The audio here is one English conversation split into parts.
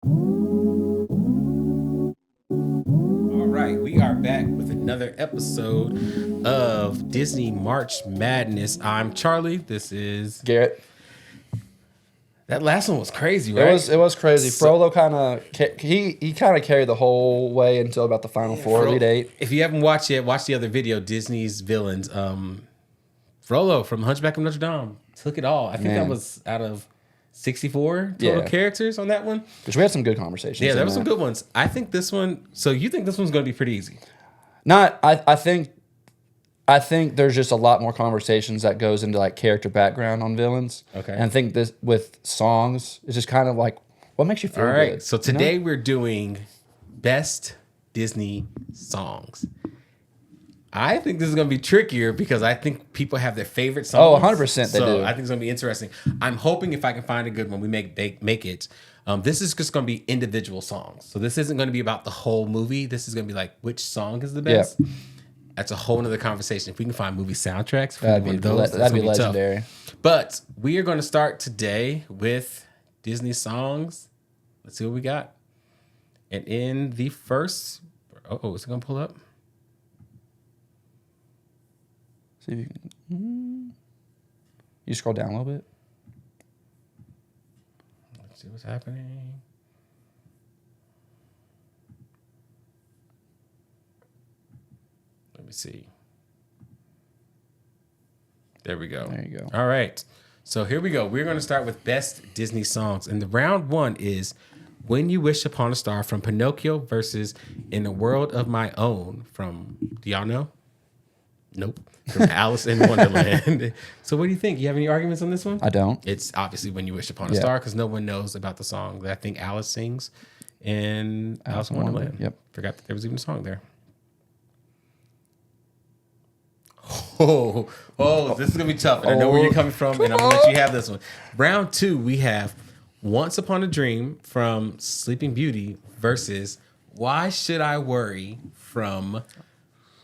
All right, we are back with another episode of Disney March Madness. I'm Charlie. This is Garrett. that last one was crazy, It right? was crazy. So- Frollo kind of he kind of carried the whole way until about the final four, Elite Eight. If you haven't watched yet, watch the other video. Disney's villains. Frollo from Hunchback of Notre Dame took it all. I think that Man. was out of 64 total Yeah. characters on that one. Which we had some good conversations. Yeah, in there were some that. good ones. I think this one. So you think this one's going to be pretty easy? Not I think there's just a lot more conversations that goes into like character background on villains. Okay. And I think this with songs, it's just kind of like what makes you feel All right. good. So today we're doing best Disney songs. I think this is going to be trickier because I think people have their favorite songs. Oh, 100% they so do. I think it's going to be interesting. I'm hoping if I can find a good one, we make it. This is just going to be individual songs. So this isn't going to be about the whole movie. This is going to be like which song is the best. That's a whole nother conversation. If we can find movie soundtracks for That'd one be of those, that'd be gonna tough. legendary. But we are going to start today with Disney songs. Let's see what we got. And in the first, is it going to pull up? See if you can. You scroll down a little bit. Let's see what's happening. Let me see. There we go. There you go. All right. So here we go. We're going to start with best Disney songs. And the round one is When You Wish Upon a Star from Pinocchio versus In a World of My Own from, do y'all know? Nope. From Alice in Wonderland. So what do you think? You have any arguments on this one? I don't. It's obviously When You Wish Upon a Yeah. Star because no one knows about the song that I think Alice sings in Alice in Wonderland. Yep. Forgot that there was even a song there. Oh, this is going to be tough. And I know where you're coming from, and I'm going to let you have this one. Round two, we have Once Upon a Dream from Sleeping Beauty versus Why Should I Worry from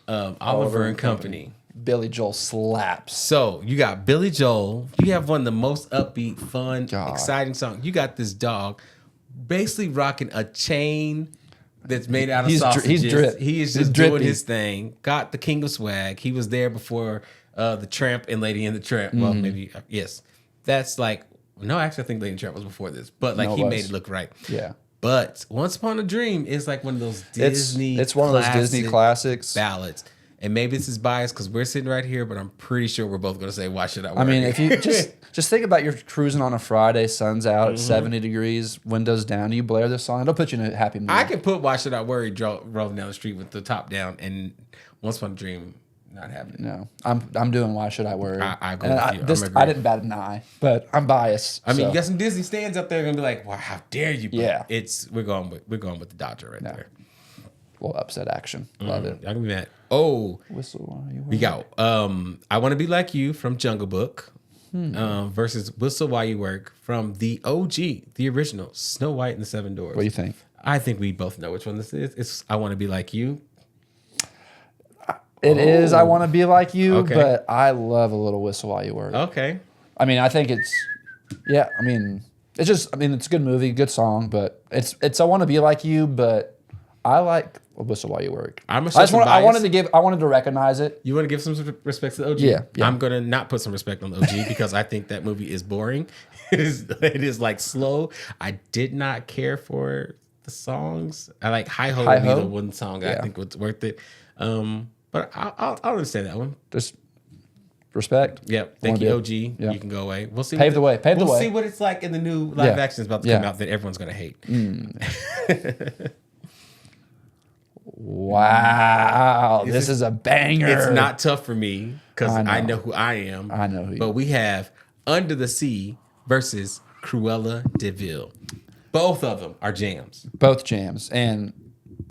Oliver and Company. Billy Joel slaps. So you got Billy Joel. You have one of the most upbeat, fun, God. exciting songs. You got this dog basically rocking a chain that's made out of He's sausages. drip. He is He's just doing drippy. his thing. Got the king of swag. He was there before the Tramp and Lady and the Tramp. Well, Mm-hmm. maybe yes. That's like no. Actually, I think Lady and the Tramp was before this, but like No, it he was. made it look right. Yeah. But Once Upon a Dream is like one of those Disney. It's one of those Disney classics. ballads. And maybe this is biased because we're sitting right here, but I'm pretty sure we're both going to say, "Why should I worry?" I mean, if you just think about you're cruising on a Friday, sun's out Mm-hmm. at 70 degrees, windows down, you blare this song, it'll put you in a happy mood. I can put "Why Should I Worry" rolling down the street with the top down, and Once Upon a Dream not happening. No, I'm doing Why Should I Worry? I go And with you. I'm This, agree. I didn't bat an eye, but I'm biased. I mean, so. you got some Disney stands up there going to be like, "Wow, how dare you?" But Yeah. we're going with the Dodger right there. Well, upset action. Love it. Y'all gonna be mad. Oh, Whistle while you we work. got "I Want to Be Like You" from Jungle Book versus "Whistle While You Work" from the OG, the original Snow White and the Seven Dwarfs. What do you think? I think we both know which one this is. It's "I Want to Be Like You." It is I Want to Be Like You, Okay. but I love a little Whistle While You Work. Okay. I mean, I think it's, yeah, I mean, it's a good movie, good song, but it's I Want to Be Like You, but I like a Whistle While You Work. I'm gonna I show just some want, I bias. wanted to recognize it. You want to give some respect to the OG? Yeah. I'm gonna not put some respect on the OG because I think that movie is boring. It is like slow. I did not care for the songs. I like Hi Ho would be Hi-Ho? the one song I Yeah. think was worth it. But I'll understand that one. Just respect. Yep. Thank Wanna you, do OG. it. Yeah. You can go away. We'll see. Pave the way. Pave the we'll way. see what it's like in the new live Yeah. action is about to Yeah. come out that everyone's gonna hate. Wow, this is a banger. It's not tough for me because I know. I know who I am. I know who you But we have Under the Sea versus Cruella de Vil. Both of them are jams. Both jams, and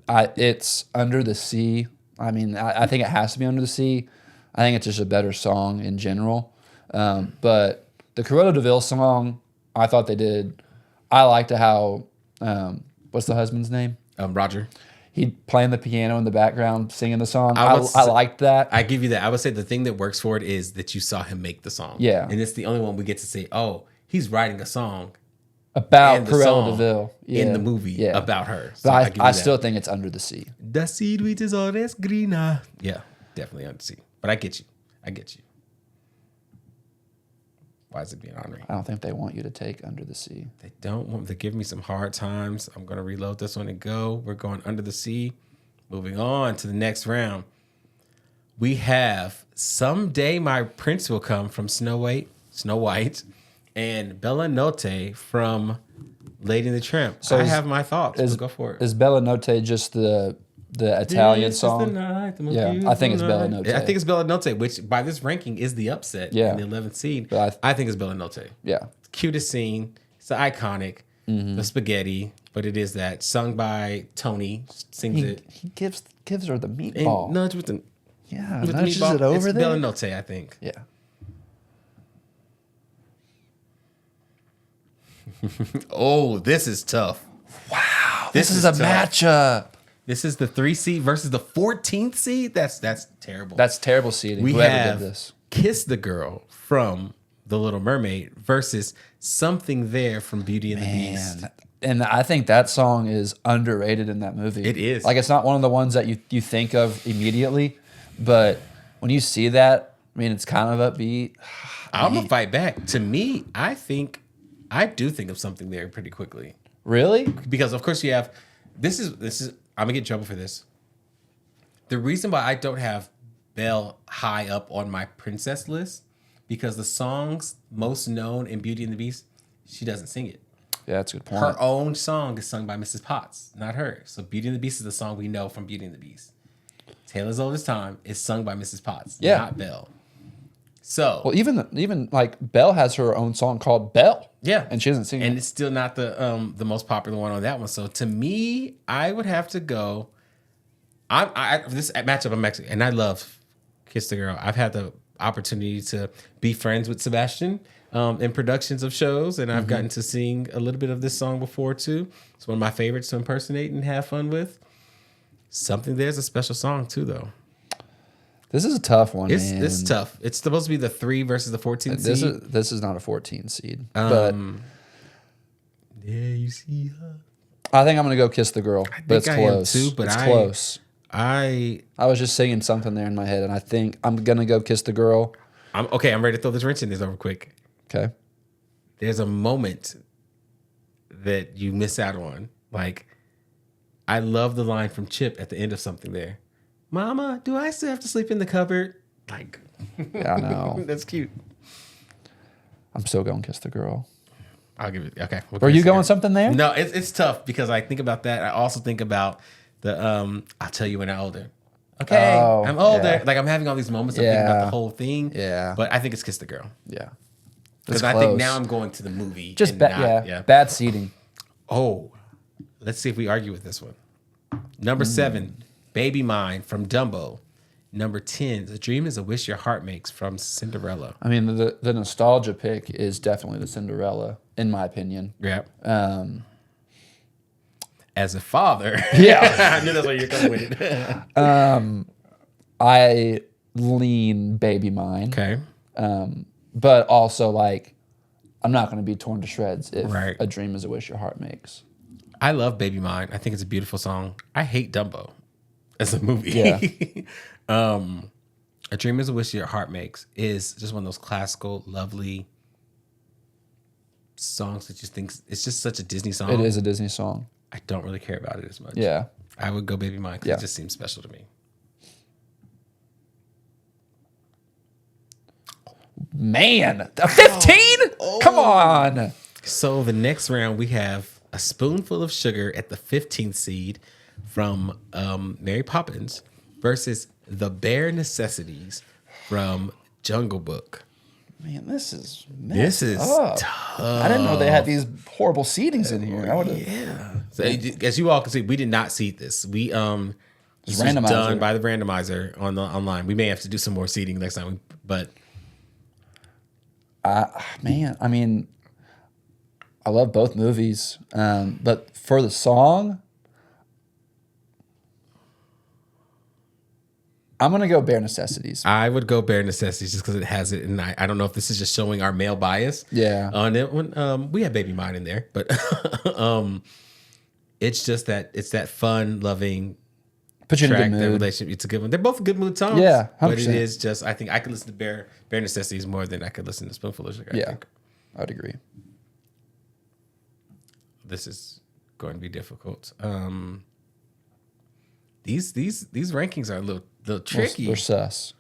it's Under the Sea. I mean, I think it has to be Under the Sea. I think it's just a better song in general. But the Cruella de Vil song, I thought they did. I liked how, what's the husband's name? Roger. He playing the piano in the background, singing the song. I would I say- liked that. I give you that. I would say the thing that works for it is that you saw him make the song. Yeah. And it's the only one we get to say, oh, he's writing a song About and the Cruella song DeVille in Yeah. the movie Yeah. about her. So But give you I that. still think it's Under the Sea. The seaweed is always greener. Yeah, definitely Under the Sea. But I get you. Why is it being honoring? I don't think they want you to take Under the Sea. They don't want to give me some hard times. I'm going to reload this one and go. We're going Under the Sea. Moving on to the next round. We have Someday My Prince Will Come from Snow White, and Bella Notte from Lady and the Tramp. So I have my thoughts. But go for it. Is Bella Notte just the Italian This is song? the night, the most Yeah, I beautiful think it's Bella night. Notte. I think it's Bella Notte, which by this ranking is the upset Yeah. in the 11th seed. But I think it's Bella Notte. Yeah. Cutest scene. It's iconic. The spaghetti, but it is that sung by Tony. Sings it. He gives her the And meatball. nudge with the Yeah, with the nudges meatball. it over it's there. Bella Notte, I think. Yeah. Oh, this is tough. Wow, this is a tough. matchup. This is the 3 seed versus the 14th seed. That's terrible. That's terrible seeding. we Whoever have did this. Kiss the Girl from The Little Mermaid versus Something There from Beauty and the Beast. Man, and I think that song is underrated in that movie. It is. Like, it's not one of the ones that you think of immediately, but when you see that, I mean, it's kind of upbeat. I'm gonna fight back. To me, I do think of Something There pretty quickly. Really? Because of course you have this is I'm gonna get in trouble for this. The reason why I don't have Belle high up on my princess list, because the songs most known in Beauty and the Beast, she doesn't sing it. Yeah, that's a good point. Her own song is sung by Mrs. Potts, not her. So Beauty and the Beast is the song we know from Beauty and the Beast. Taylor's Oldest Time is sung by Mrs. Potts, Yeah. not Belle. So Well, even like Belle has her own song called Belle. yeah, And she doesn't sing and it. it's still not the most popular one on that one. So to me, I would have to go. This matchup I'm actually, and I love Kiss the Girl. I've had the opportunity to be friends with Sebastian in productions of shows, and I've gotten to sing a little bit of this song before too. It's one of my favorites to impersonate and have fun with. Something There's a special song too, though. This is a tough one, It's man. it's tough. It's supposed to be the 3 versus the 14 This seed. is not a 14 seed. But Yeah, you see her. I think I'm going to go Kiss the Girl. But it's think I am close. too, but it's I- close. I I was just singing something there in my head, and I think I'm going to go Kiss the Girl. I'm okay. I'm ready to throw this wrench in this over quick. Okay. There's a moment that you miss out on. Like, I love the line from Chip at the end of Something There. Mama, do I still have to sleep in the cupboard? Like, Yeah, I know. that's cute. I'm still going Kiss the Girl. I'll give it. Okay. Are you going something there? No, it's tough because I think about that. I also think about the I'll tell you when I'm older. Okay, Oh, I'm older. yeah. Like I'm having all these moments of thinking about Yeah. the whole thing. Yeah. But I think it's Kiss the Girl. Yeah. Because It's I think close. now I'm going to the movie. Just and bad. not- Bad seating. Oh, let's see if we argue with this one. Number 7, Baby Mine from Dumbo. Number 10, A Dream is a Wish Your Heart Makes from Cinderella. I mean, the nostalgia pick is definitely the Cinderella, in my opinion. Yeah. Um, As a father, Yeah. I knew that's where you're coming with it. I lean Baby Mine. Okay. But also, like, I'm not going to be torn to shreds if Right. A Dream is a Wish Your Heart Makes. I love Baby Mine. I think it's a beautiful song. I hate Dumbo as a movie. Yeah. A Dream is a Wish Your Heart Makes is just one of those classical, lovely songs that you think it's just such a Disney song. It is a Disney song. I don't really care about it as much. Yeah. I would go Baby Mine because Yeah. it just seems special to me. Man, a 15? Come on. So the next round we have A Spoonful of Sugar at the 15th seed from Mary Poppins versus The Bare Necessities from Jungle Book. Man, this is This is up. tough. I didn't know they had these horrible seedings in here. I would have. Yeah. So as you all can see, we did not seed this. We this was randomizer. done by the randomizer on the online. We may have to do some more seeding next time, but Man, I mean, I love both movies, but for the song, I'm gonna go Bare Necessities. I would go Bare Necessities just because it has it, and I don't know if this is just showing our male bias. Yeah. On it when we have Baby Mine in there, but it's just that it's that fun loving Put you in a track. good That mood. relationship, it's a good one. They're both good mood songs. Yeah, but it 100%. is just I think I could listen to Bare Necessities more than I could listen to Spoonful of Sugar. I Yeah, think. I would agree. This is going to be difficult. These rankings are a little tricky. They're sus.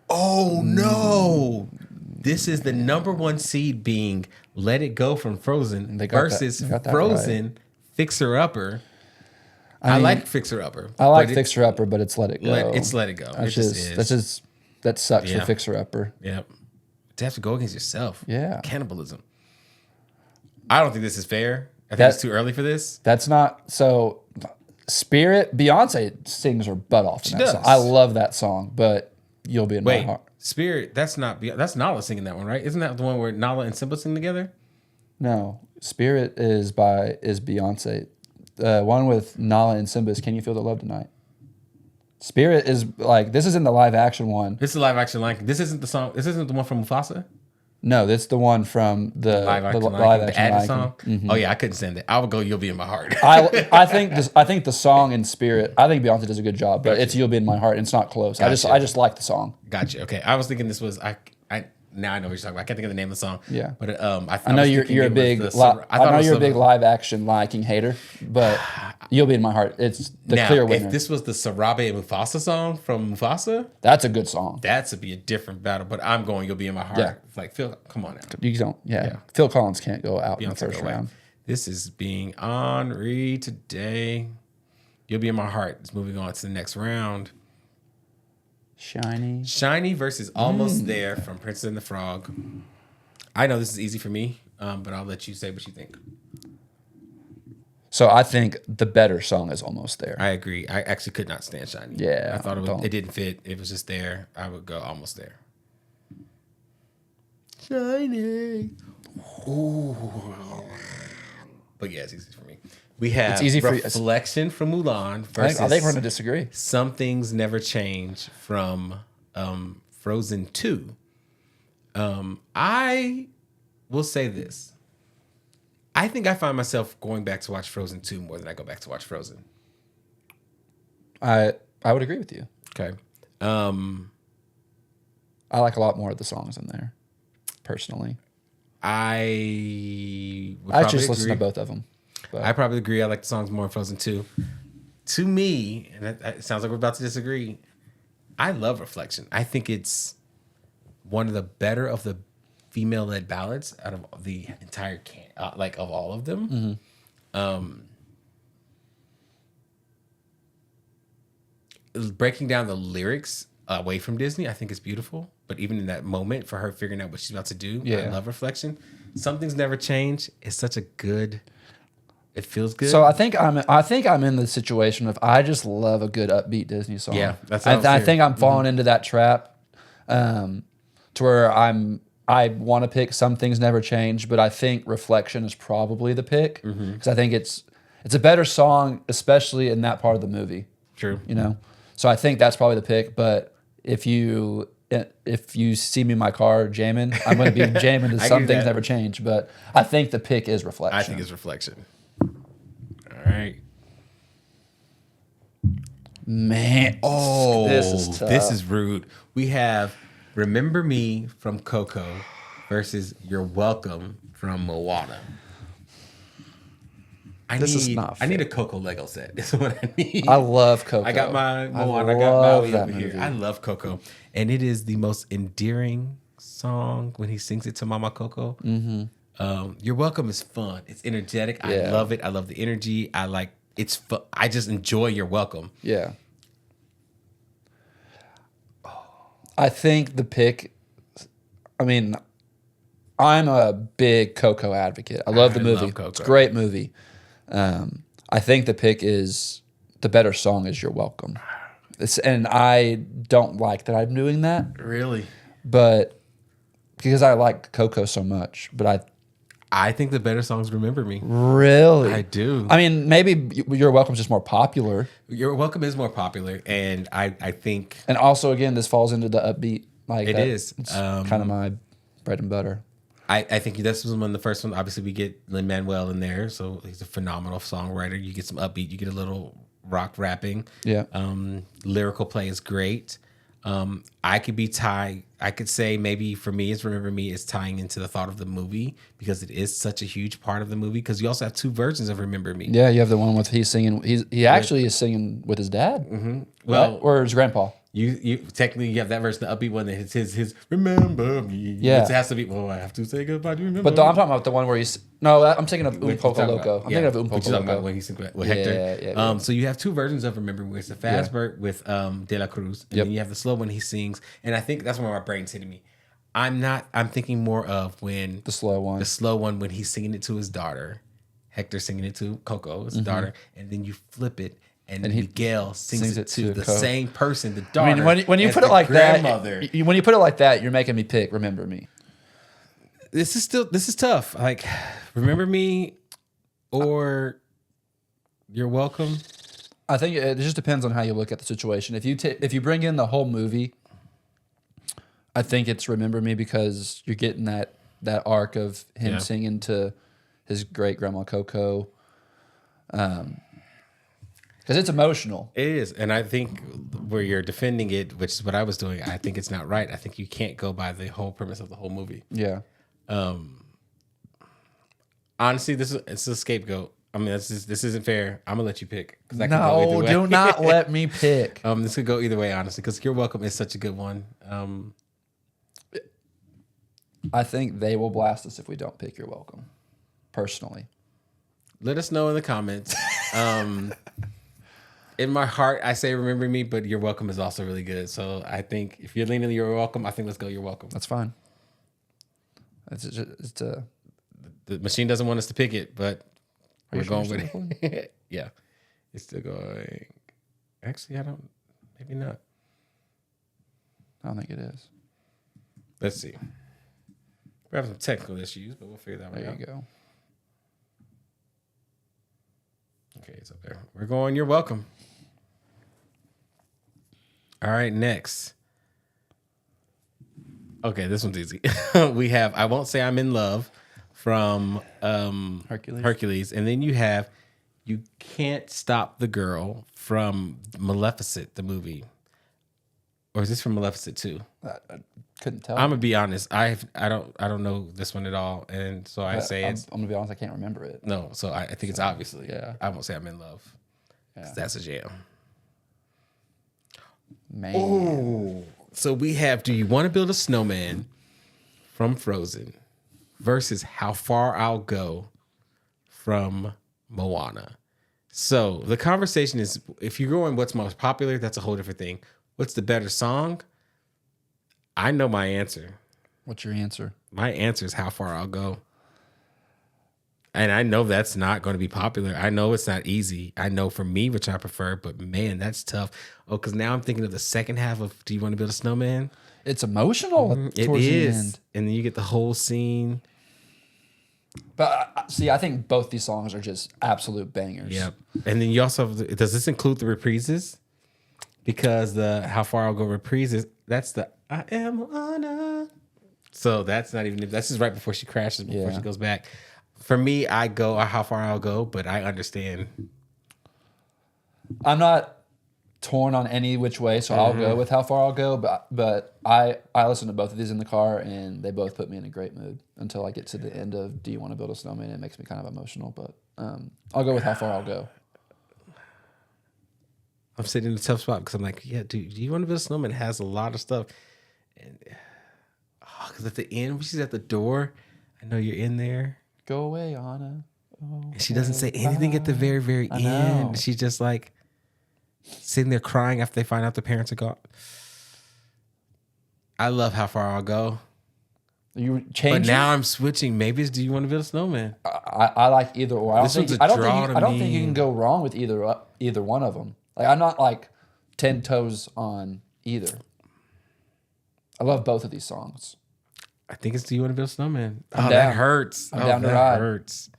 Oh no! This is the number one seed being "Let It Go" from Frozen They got that- versus they got that Frozen "Fixer Upper." I mean, like "Fixer Upper." I like but it's- Fixer Upper, but it's Let It Go. It's "Let It Go." That's It just is. that sucks Yeah. for Fixer Upper. Yep. To have to go against yourself. Yeah. Cannibalism. I don't think this is fair. I think That- it's too early for this. That's not so. Spirit, Beyonce sings her butt off in She that does. song. I love that song, but you'll be in my Wait, heart. Spirit. That's Nala singing that one, right? Isn't that the one where Nala and Simba sing together? No, Spirit is Beyonce. One with Nala and Simba is Can You Feel the Love Tonight? Spirit is like this is in the live action one. This is live action Lion King. This isn't the song. This isn't the one from Mufasa. No, that's the one from the Live action Lion live King, the action added Lion King. song. Oh yeah, I couldn't send it. I would go. You'll be in my heart. I think the song in Spirit. I think Beyonce does a good job, but it's You'll Be in My Heart. And it's not close. I Gotcha. just like the song. Gotcha. Okay, I was thinking this was I. Now I know what you're talking about. I can't think of the name of the song. Yeah. but I know you're a big live action Lion King hater, but You'll Be in My Heart. It's the now, clear winner. if this was the Sarabe and Mufasa song from Mufasa, That's a good song. that would be a different battle. But I'm going. You'll be in my heart. Yeah. Like Phil, come on now. You don't. Yeah. Phil Collins can't go out in the Beyonce, first go away. round. This is being Henri today. You'll be in my heart. It's moving on to the next round. Shiny. Shiny versus Almost There from Princess and the Frog. I know this is easy for me, but I'll let you say what you think. So I think the better song is Almost There. I agree. I actually could not stand Shiny. Yeah, I thought don't. it didn't fit. It was just there. I would go Almost There. Shiny. Ooh. But yeah, it's easy for me. We have easy for you. Reflection from Mulan I versus think we're going to disagree. Some Things Never Change from Frozen 2. I will say this. I think I find myself going back to watch Frozen 2 more than I go back to watch Frozen. I would agree with you. Okay. I like a lot more of the songs in there, personally. I would I probably just listen to agree. both of them. But I probably agree. I like the songs more in Frozen 2. To me, and it sounds like we're about to disagree, I love Reflection. I think it's one of the better of the female-led ballads out of the entire of all of them. Breaking down the lyrics away from Disney, I think is beautiful. But even in that moment, for her figuring out what she's about to do, I Yeah. love Reflection. Something's Never Changed. It's such a good. It feels good. So I think I'm in the situation of I just love a good upbeat Disney song. Yeah, that's what I was I hearing. think I'm falling into that trap, to where I want to pick Some Things Never Change, but I think Reflection is probably the pick because I think it's a better song, especially in that part of the movie. True. You know, so I think that's probably the pick. But if you see me in my car jamming, I'm going to be jamming to I Some get Things that. Never Change. But I think the pick is Reflection. I think it's Reflection. All right. Man, Oh, this is tough. this is rude. We have Remember Me from Coco versus You're Welcome from Moana. I need a Coco Lego set. Is what I need. I love Coco. I got my Moana. I got love Maui that over here. movie. I love Coco, and it is the most endearing song when he sings it to Mama Coco. Mm-hmm. You're Welcome is fun. It's energetic. I Yeah. love it. I love the energy. It's fun. I just enjoy You're Welcome. Yeah. I think the pick, I mean, I'm a big Coco advocate. I love the I movie. love Coco. It's a great movie. I think the pick is the better song is You're Welcome. And I don't like that I'm doing that, Really? but because I like Coco so much, but I think the better songs Remember Me. Really? I do. I mean, maybe You're Welcome's just more popular. You're Welcome is more popular, and I think And also, again, this falls into the upbeat. Like it that. is. It's kind of my bread and butter. I think this was one of the first ones. Obviously, we get Lin-Manuel in there, so he's a phenomenal songwriter. You get some upbeat, you get a little rock rapping. Yeah. Lyrical play is great. I could say maybe for me, it's Remember Me is tying into the thought of the movie because it is such a huge part of the movie. Because you also have two versions of Remember Me. Yeah, you have the one with he's singing. He actually is singing with his dad. Well, Right? Or his grandpa. You technically you have that version, the upbeat one that his Remember Me. Yeah. It has to be. Well, I have to say goodbye to Remember. But I'm talking about the one where he's I'm thinking of Un What Poco you talking Loco. about? I'm thinking of Un What Poco you talking about Loco. when he's with Hector. Yeah. So you have two versions of Remember Me. It's the fast part with De La Cruz, and Yep. then you have the slow one he sings. And I think that's where my brain's hitting me. I'm thinking more of when The slow one. the slow one when he's singing it to his daughter, Hector singing it to Coco, his daughter, and then you flip it. And Miguel sings it to the Coco. same person, the I daughter. mean, when you as put it the like grandmother. that, when you put it like that, you're making me pick Remember Me. This is tough. Like, Remember Me or You're Welcome. I think it just depends on how you look at the situation. If you bring in the whole movie, I think it's Remember Me because you're getting that arc of him Yeah. singing to his great grandma Coco. Because it's emotional. It is, and I think where you're defending it, which is what I was doing, I think it's not right. I think you can't go by the whole premise of the whole movie. Yeah. Honestly, it's a scapegoat. I mean, this isn't fair. I'm gonna let you pick. 'Cause I can go No, either way. do not let me pick. This could go either way, honestly, because You're Welcome is such a good one. I think they will blast us if we don't pick You're Welcome. Personally. Let us know in the comments. In my heart, I say Remember Me, but You're Welcome is also really good. So I think if you're leaning You're Welcome, I think let's go You're Welcome. That's fine. It's a The machine doesn't want us to pick it, but Are we're you going sure with it's still it. Yeah. It's still going. Actually, maybe not. I don't think it is. Let's see. We're having some technical issues, but we'll figure that one There out. you go. Okay, it's up there. We're going You're Welcome. All right, next. Okay, this one's easy. We have I Won't Say I'm in Love from Hercules. And then you have You Can't Stop the Girl from Maleficent, the movie. Or is this from Maleficent too? I couldn't tell. I'm gonna be honest. I don't know this one at all, and so I say I'm it's gonna be honest. I can't remember it. no. So I think it's obviously. Yeah. I Won't Say I'm in Love. Yeah. That's a jam. Man, Oh, so we have Do You Want to Build a Snowman from Frozen versus How Far I'll Go from Moana. So the conversation is if you're going what's most popular, that's a whole different thing. What's the better song? I know my answer. what's your answer? My answer is How Far I'll Go. And I know that's not going to be popular. I know it's not easy. I know for me, which I prefer, but man, that's tough. Oh, because now I'm thinking of the second half of Do You Want to Build a Snowman? It's emotional. It towards the is. end. And then you get the whole scene. But see, I think both these songs are just absolute bangers. Yep. And then you also have does this include the reprises? Because the How Far I'll Go reprises, that's the I Am Moana. So that's not even, that's just right before she crashes, before Yeah. she goes back. For me, I go How Far I'll Go, but I understand. I'm not torn on any which way, so I'll go with How Far I'll Go. But I listen to both of these in the car, and they both put me in a great mood until I get to the end of Do You Want to Build a Snowman? It makes me kind of emotional, but I'll go with How Far I'll Go. I'm sitting in a tough spot because I'm like, yeah, dude, Do You Want to Build a Snowman has a lot of stuff. And because at the end, when she's at the door, I know you're in there. Go away, Anna. Oh, And she doesn't say anything at the very, very I know. end. She's just like sitting there crying after they find out the parents are gone. I love How Far I'll Go. You change. But now I'm switching. Maybe it's Do You Want to Build a Snowman? I like either or. This one's a draw to I don't think you me. can go wrong with either one of them. Like I'm not like 10 toes on either. I love both of these songs. I think it's Do You Want to Build a Snowman? I'm Oh, down. that hurts. I'm oh, down to that ride. hurts.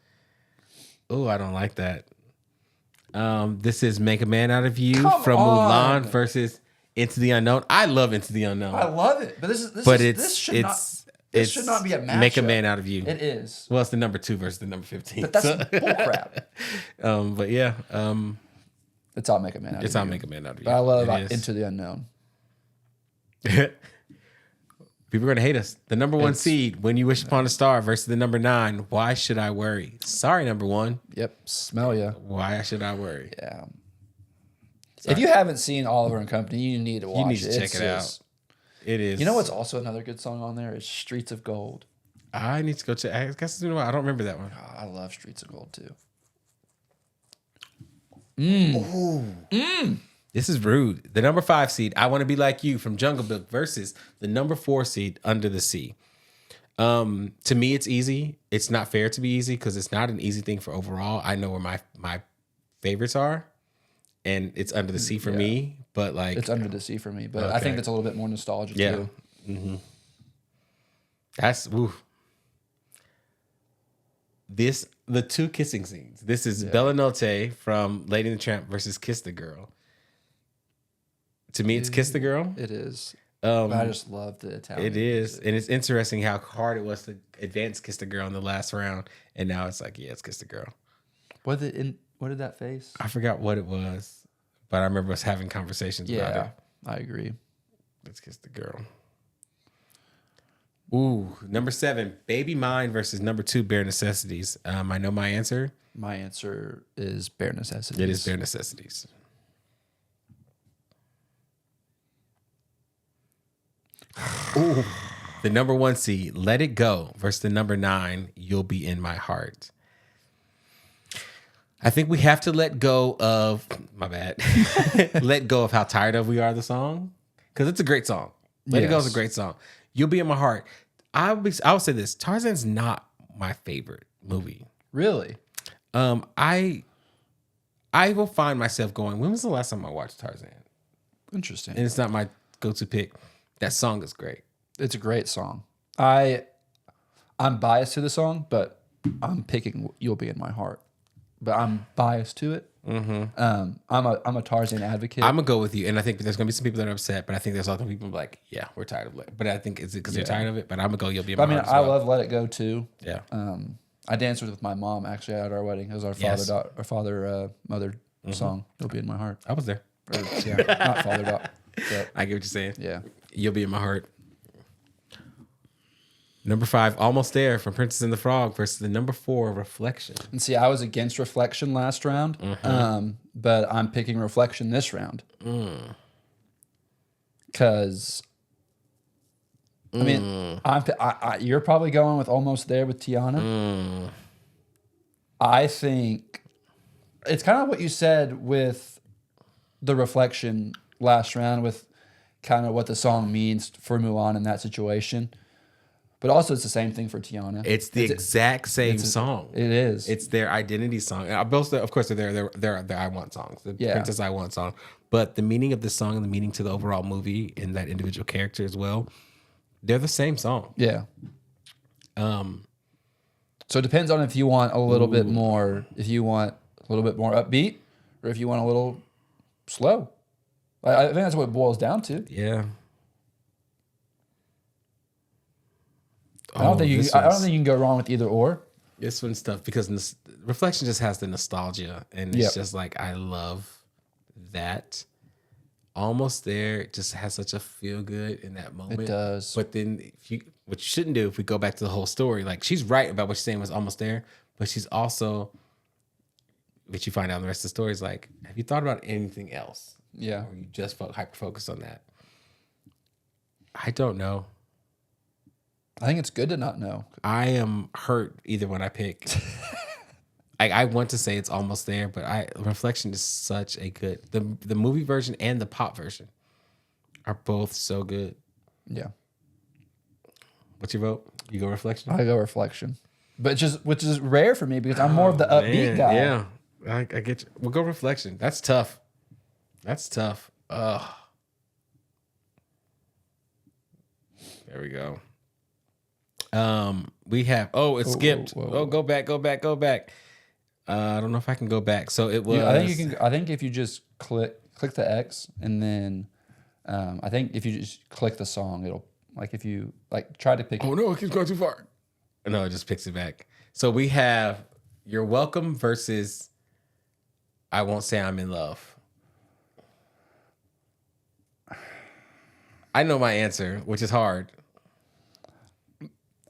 Oh, I don't like that. This is Make a Man Out of You Come from on. Mulan versus Into the Unknown. I love Into the Unknown. I love it, but this should not be a matchup. Make a Man Out of You. It is, Well, it's the number 2 versus the number 15. but that's bullcrap. But yeah, It's I'll Make a Man Out it's of I'll You. Make a Man Out of You. But I love It is. Into the Unknown. People are gonna hate us. The number 1 seed, When You Wish Upon a Star, versus the number 9, Why Should I Worry? Sorry, number 1. Yep, smell ya. Why should I worry? Yeah. If you haven't seen Oliver and Company, you need to watch You need to it. check it out. It is. You know what's also another good song on there is Streets of Gold. I need to go check. I guess I don't remember that one. Oh, I love Streets of Gold too. This is rude. The number 5 seed, I Want to Be Like You from Jungle Book versus the number 4 seed, Under the Sea. To me, it's easy. It's not fair to be easy because it's not an easy thing for overall. I know where my favorites are, and it's Under the Sea for me. But like, It's Under the Sea for me, but I think it's a little bit more nostalgia yeah, too. that's ooh. The 2 kissing scenes. This is Bella Notte from Lady and the Tramp versus Kiss the Girl. To me, it's Kiss the Girl. It is. But I just love the Italian. It is, and it's interesting how hard it was to advance Kiss the Girl in the last round, and now it's like, yeah, it's Kiss the Girl. What did that face? I forgot what it was, but I remember us having conversations about Yeah, it. I agree. Let's Kiss the Girl. Ooh, number 7, Baby Mine versus number 2, Bare Necessities. I know my answer. My answer is Bare Necessities. It is Bare Necessities. Ooh, the number 1 seed, Let It Go versus the number 9, You'll Be in My Heart. I think we have to let go of my bad. Let go of how tired of we are of the song, because it's a great song. Let It Go is a great song. You'll Be in My Heart. I would say this: Tarzan's not my favorite movie. Really? I will find myself going, when was the last time I watched Tarzan? Interesting. And it's not my go-to pick. That song is great. It's a great song. I'm biased to the song, but I'm picking "You'll Be in My Heart." But I'm biased to it. I'm a Tarzan advocate. I'm gonna go with you, and I think there's gonna be some people that are upset, but I think there's also people like, yeah, we're tired of it. But I think it's because they're tired of it. But I'm gonna go. You'll be in my I mean, heart as I well. love "Let It Go" too. Yeah. I danced with my mom actually at our wedding. It was our Yes. mother song. "You'll Be in My Heart." I was there. Or, yeah, not father daughter. But I get what you're saying. yeah. You'll be in my heart. Number 5, Almost There from Princess and the Frog versus the number 4, Reflection. And see, I was against Reflection last round, but I'm picking Reflection this round. Because, I mean, you're probably going with Almost There with Tiana. I think it's kind of what you said with the Reflection last round, with kind of what the song means for Mulan in that situation. But also, it's the same thing for Tiana. It's the exact same song. It is. It's their identity song. Both, of course, they're I Want songs. The Yeah. Princess I Want song. But the meaning of the song and the meaning to the overall movie and that individual character as well, they're the same song. Yeah. So it depends on if you want a little bit more, upbeat, or if you want a little slow. I think that's what it boils down to. Yeah. I don't think you can go wrong with either or. This one's tough because Reflection just has the nostalgia, and it's just like, I love that. Almost There just has such a feel good in that moment. It does. But then what you shouldn't do, if we go back to the whole story, like, she's right about what she's saying was almost there, but she's also, what you find out in the rest of the story is like, have you thought about anything else? Yeah. Or you just hyper focused on that? I don't know. I think it's good to not know. I am hurt either one I pick. I want to say it's Almost There, but Reflection is such a good, the movie version and the pop version are both so good. Yeah. What's your vote? You go Reflection? I go Reflection. But which is rare for me because I'm more of the upbeat guy. Yeah. I get you. We'll go Reflection. That's tough. Ugh. There we go. We have it skipped. whoa. Oh, go back. I don't know if I can go back. So it was. I think you can. I think if you just click the X and then, I think if you just click the song, it'll if you try to pick. Oh no, it keeps going too far. No, it just picks it back. So we have You're Welcome versus I Won't Say I'm in Love. I know my answer, which is hard.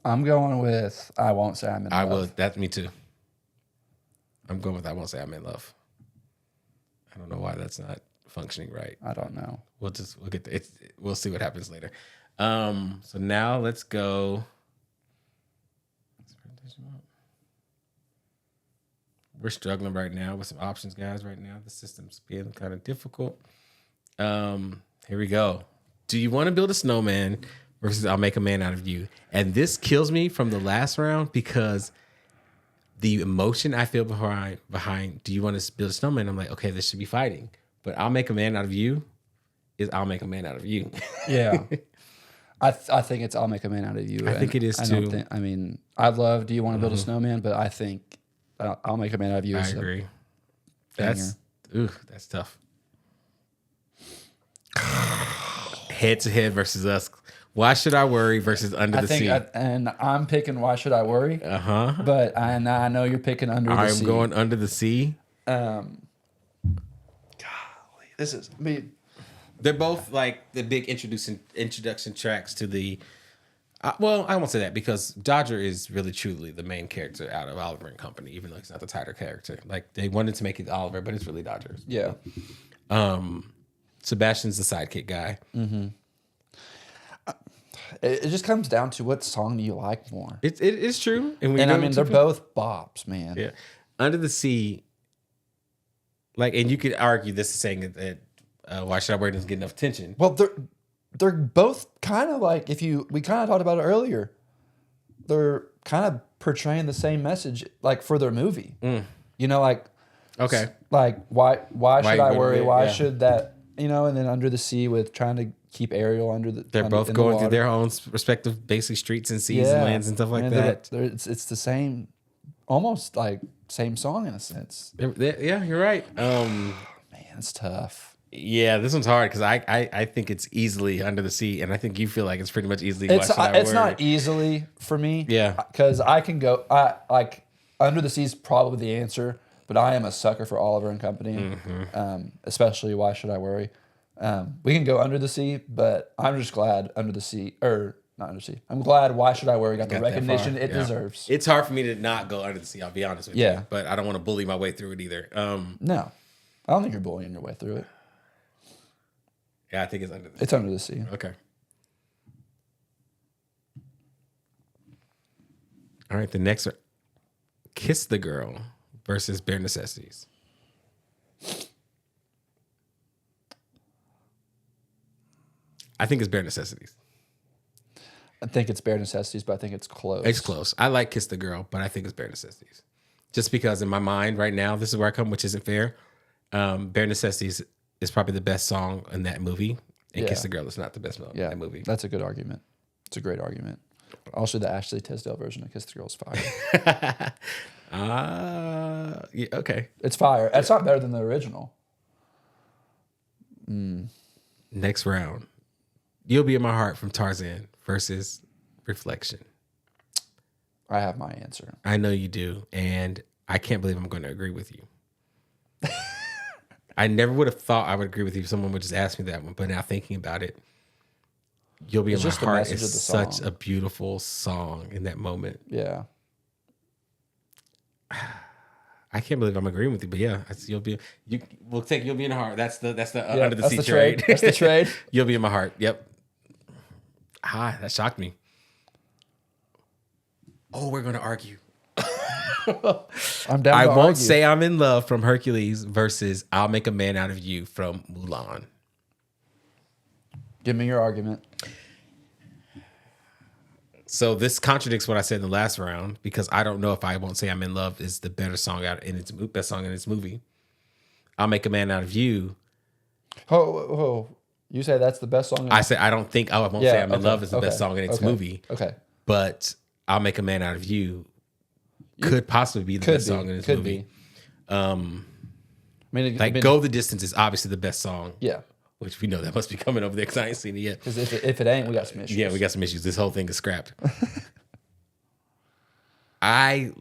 I'm going with I Won't Say I'm in Love. I will. That's me too. I'm going with I Won't Say I'm in Love. I don't know why that's not functioning right. I don't know. We'll get we'll see what happens later. So now let's go. We're struggling right now with some options, guys. Right now, the system's being kind of difficult. Here we go. Do you want to build a snowman versus I'll make a man out of you? And this kills me from the last round because the emotion I feel behind do you want to build a snowman? I'm like, okay, this should be fighting. But I'll make a man out of you is I'll make a man out of you. Yeah. I think it's I'll make a man out of you. I think it is too. I love Do You Want to Build a Snowman, but I think I'll make a man out of you. I agree. That's tough. Head to head versus us. Why Should I Worry versus Under the Sea. And I'm picking Why Should I Worry? But I know you're picking Under the Sea. I'm going Under the Sea. Golly, this is me. They're both like the big introduction tracks to the. Well, I won't say that because Dodger is really truly the main character out of Oliver and Company, even though he's not the title character. Like they wanted to make it Oliver, but it's really Dodger. Yeah. Sebastian's the sidekick guy. Mm-hmm. It just comes down to what song do you like more. It is true, and I mean they're both bops, man. Yeah, Under the Sea. And you could argue this is saying that Why Should I Worry doesn't get enough attention. Well, they're both kind of we kind of talked about it earlier. They're kind of portraying the same message, for their movie. You know, okay, why should I worry? Why yeah. should that? You know, and then Under the Sea with trying to keep Ariel under the. They're both going through their own respective basic streets and seas and lands and stuff like that. It's the same, almost same song in a sense. Yeah, you're right. Man, it's tough. Yeah, this one's hard because I think it's easily Under the Sea, and I think you feel like it's pretty much easily. It's not easily for me. Yeah, because I can go. Under the Sea is probably the answer, but I am a sucker for Oliver and Company, especially Why Should I Worry. We can go Under the Sea, but I'm just glad Under the Sea not Under the Sea. I'm glad Why Should I Worry got the recognition it deserves. It's hard for me to not go Under the Sea. I'll be honest with you, but I don't want to bully my way through it either. No, I don't think you're bullying your way through it. Yeah, I think it's Under the Sea. It's Under the Sea. Okay. All right, the next are Kiss the Girl versus Bare Necessities. I think it's Bare Necessities. I think it's Bare Necessities, but I think it's close. It's close. I like Kiss the Girl, but I think it's Bare Necessities. Just because in my mind right now, this is where I come, which isn't fair. Bare Necessities is probably the best song in that movie, and Kiss the Girl is not the best song in that movie. That's a good argument. It's a great argument. Also, the Ashley Tisdale version of Kiss the Girl is fire. Yeah, okay. It's fire. It's not better than the original. Next round. You'll Be in My Heart from Tarzan versus Reflection. I have my answer. I know you do, and I can't believe I'm going to agree with you. I never would have thought I would agree with you if someone would just ask me that one, but now thinking about it, You'll Be in My Heart is such a beautiful song in that moment. Yeah. I can't believe I'm agreeing with you, but yeah, we'll take You'll Be in My Heart. That's the Under the Sea trade. That's the trade. You'll Be in My Heart. Yep. That shocked me. Oh, we're going to argue. I'm down. I Won't Say I'm in Love from Hercules versus I'll Make a Man Out of You from Mulan. Give me your argument. So this contradicts what I said in the last round because I don't know if I Won't Say I'm in Love is the better song best song in its movie. I'll Make a Man Out of You. Oh, you say that's the best song? I said I don't think I Won't Say I'm in Love is the best song in its movie. Okay. But I'll Make a Man Out of You could possibly be the best song in this movie. I mean, Go the Distance is obviously the best song. Yeah. Which we know that must be coming over there because I ain't seen it yet. Because if it ain't, we got some issues. Yeah, we got some issues. This whole thing is scrapped. I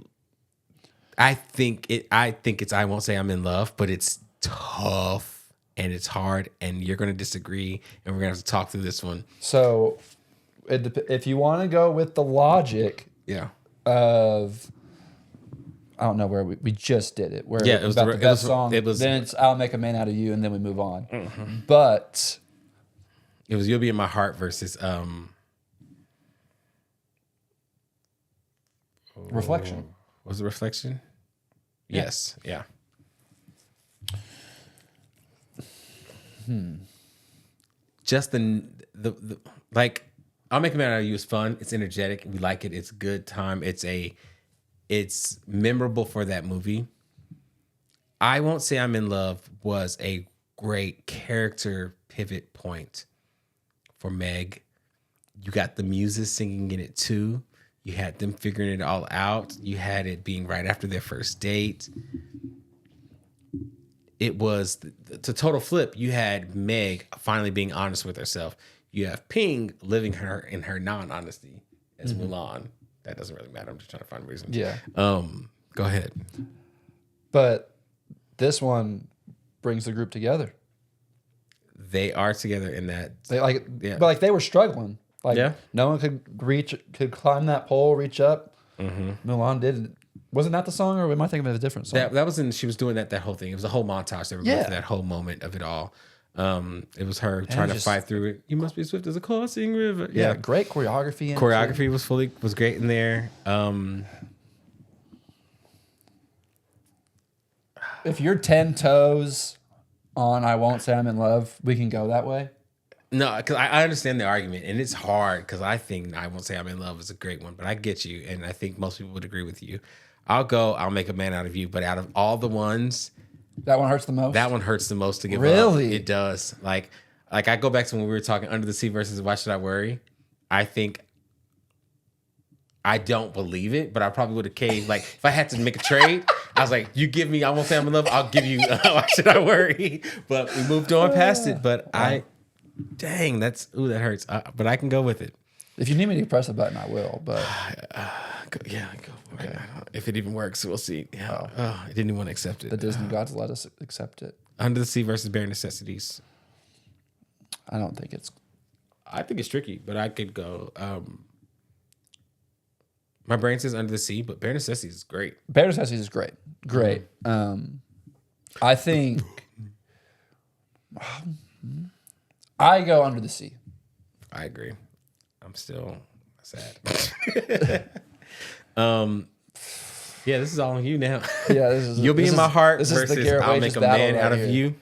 think it's I Won't Say I'm in Love, but it's tough and it's hard, and you're going to disagree, and we're going to have to talk through this one. So, if you want to go with the logic, Yeah. Of I don't know where we just did it. Where Yeah, it was about the best song. It was then it's I'll Make a Man Out of You, and then we move on. Mm-hmm. But it was You'll Be in My Heart versus Reflection. Was it Reflection? Yeah. Yes. Yeah. Just the like I'll Make a Man Out of You is fun. It's energetic. We like it. It's a good time. It's memorable for that movie. I Won't Say I'm in Love was a great character pivot point for Meg. You got the Muses singing in it too. You had them figuring it all out. You had it being right after their first date. It was the total flip. You had Meg finally being honest with herself. You have Ping living in her non-honesty as Mulan. That doesn't really matter. I'm just trying to find a reason. yeah. Go ahead. But this one brings the group together. They are together in that. They like, Yeah. but like they were struggling. Like Yeah. no one could climb that pole, reach up. Mulan did. Wasn't that the song, or am I thinking of a different song? That was in. She was doing that whole thing. It was a whole montage. They were going Yeah. through that whole moment of it all. It was her trying to fight through it. You must be swift as a coursing river. Yeah, great choreography. Choreography was great in there. If you're 10 toes on I Won't Say I'm in Love, we can go that way. No, because I understand the argument, and it's hard because I think I Won't Say I'm in Love is a great one, but I get you, and I think most people would agree with you. I'll Make a Man Out of You, but out of all the ones, That one hurts the most. that one hurts the most to give up. Really? It does. Like I go back to when we were talking Under the Sea versus Why Should I Worry. I think I don't believe it, but I probably would have caved. Like if I had to make a trade, I was like, "You give me I Won't Say I'm in Love. I'll give you Why Should I Worry." But we moved on past it. But dang, that hurts. But I can go with it. If you need me to press a button, I will. But Go. Okay. If it even works, we'll see. Yeah. I didn't even want to accept it. the Disney gods let us accept it. Under the Sea versus Bare Necessities. I don't think it's. I think it's tricky, but I could go. My brain says Under the Sea, but Bare Necessities is great. Bare Necessities is great. Great. I think. I go Under the Sea. I agree. I'm still sad. Yeah, this is all on you now. Yeah, this is. You'll Be in My Heart this is the versus Garrett I'll Wages Make a battle Man right Out of here. You.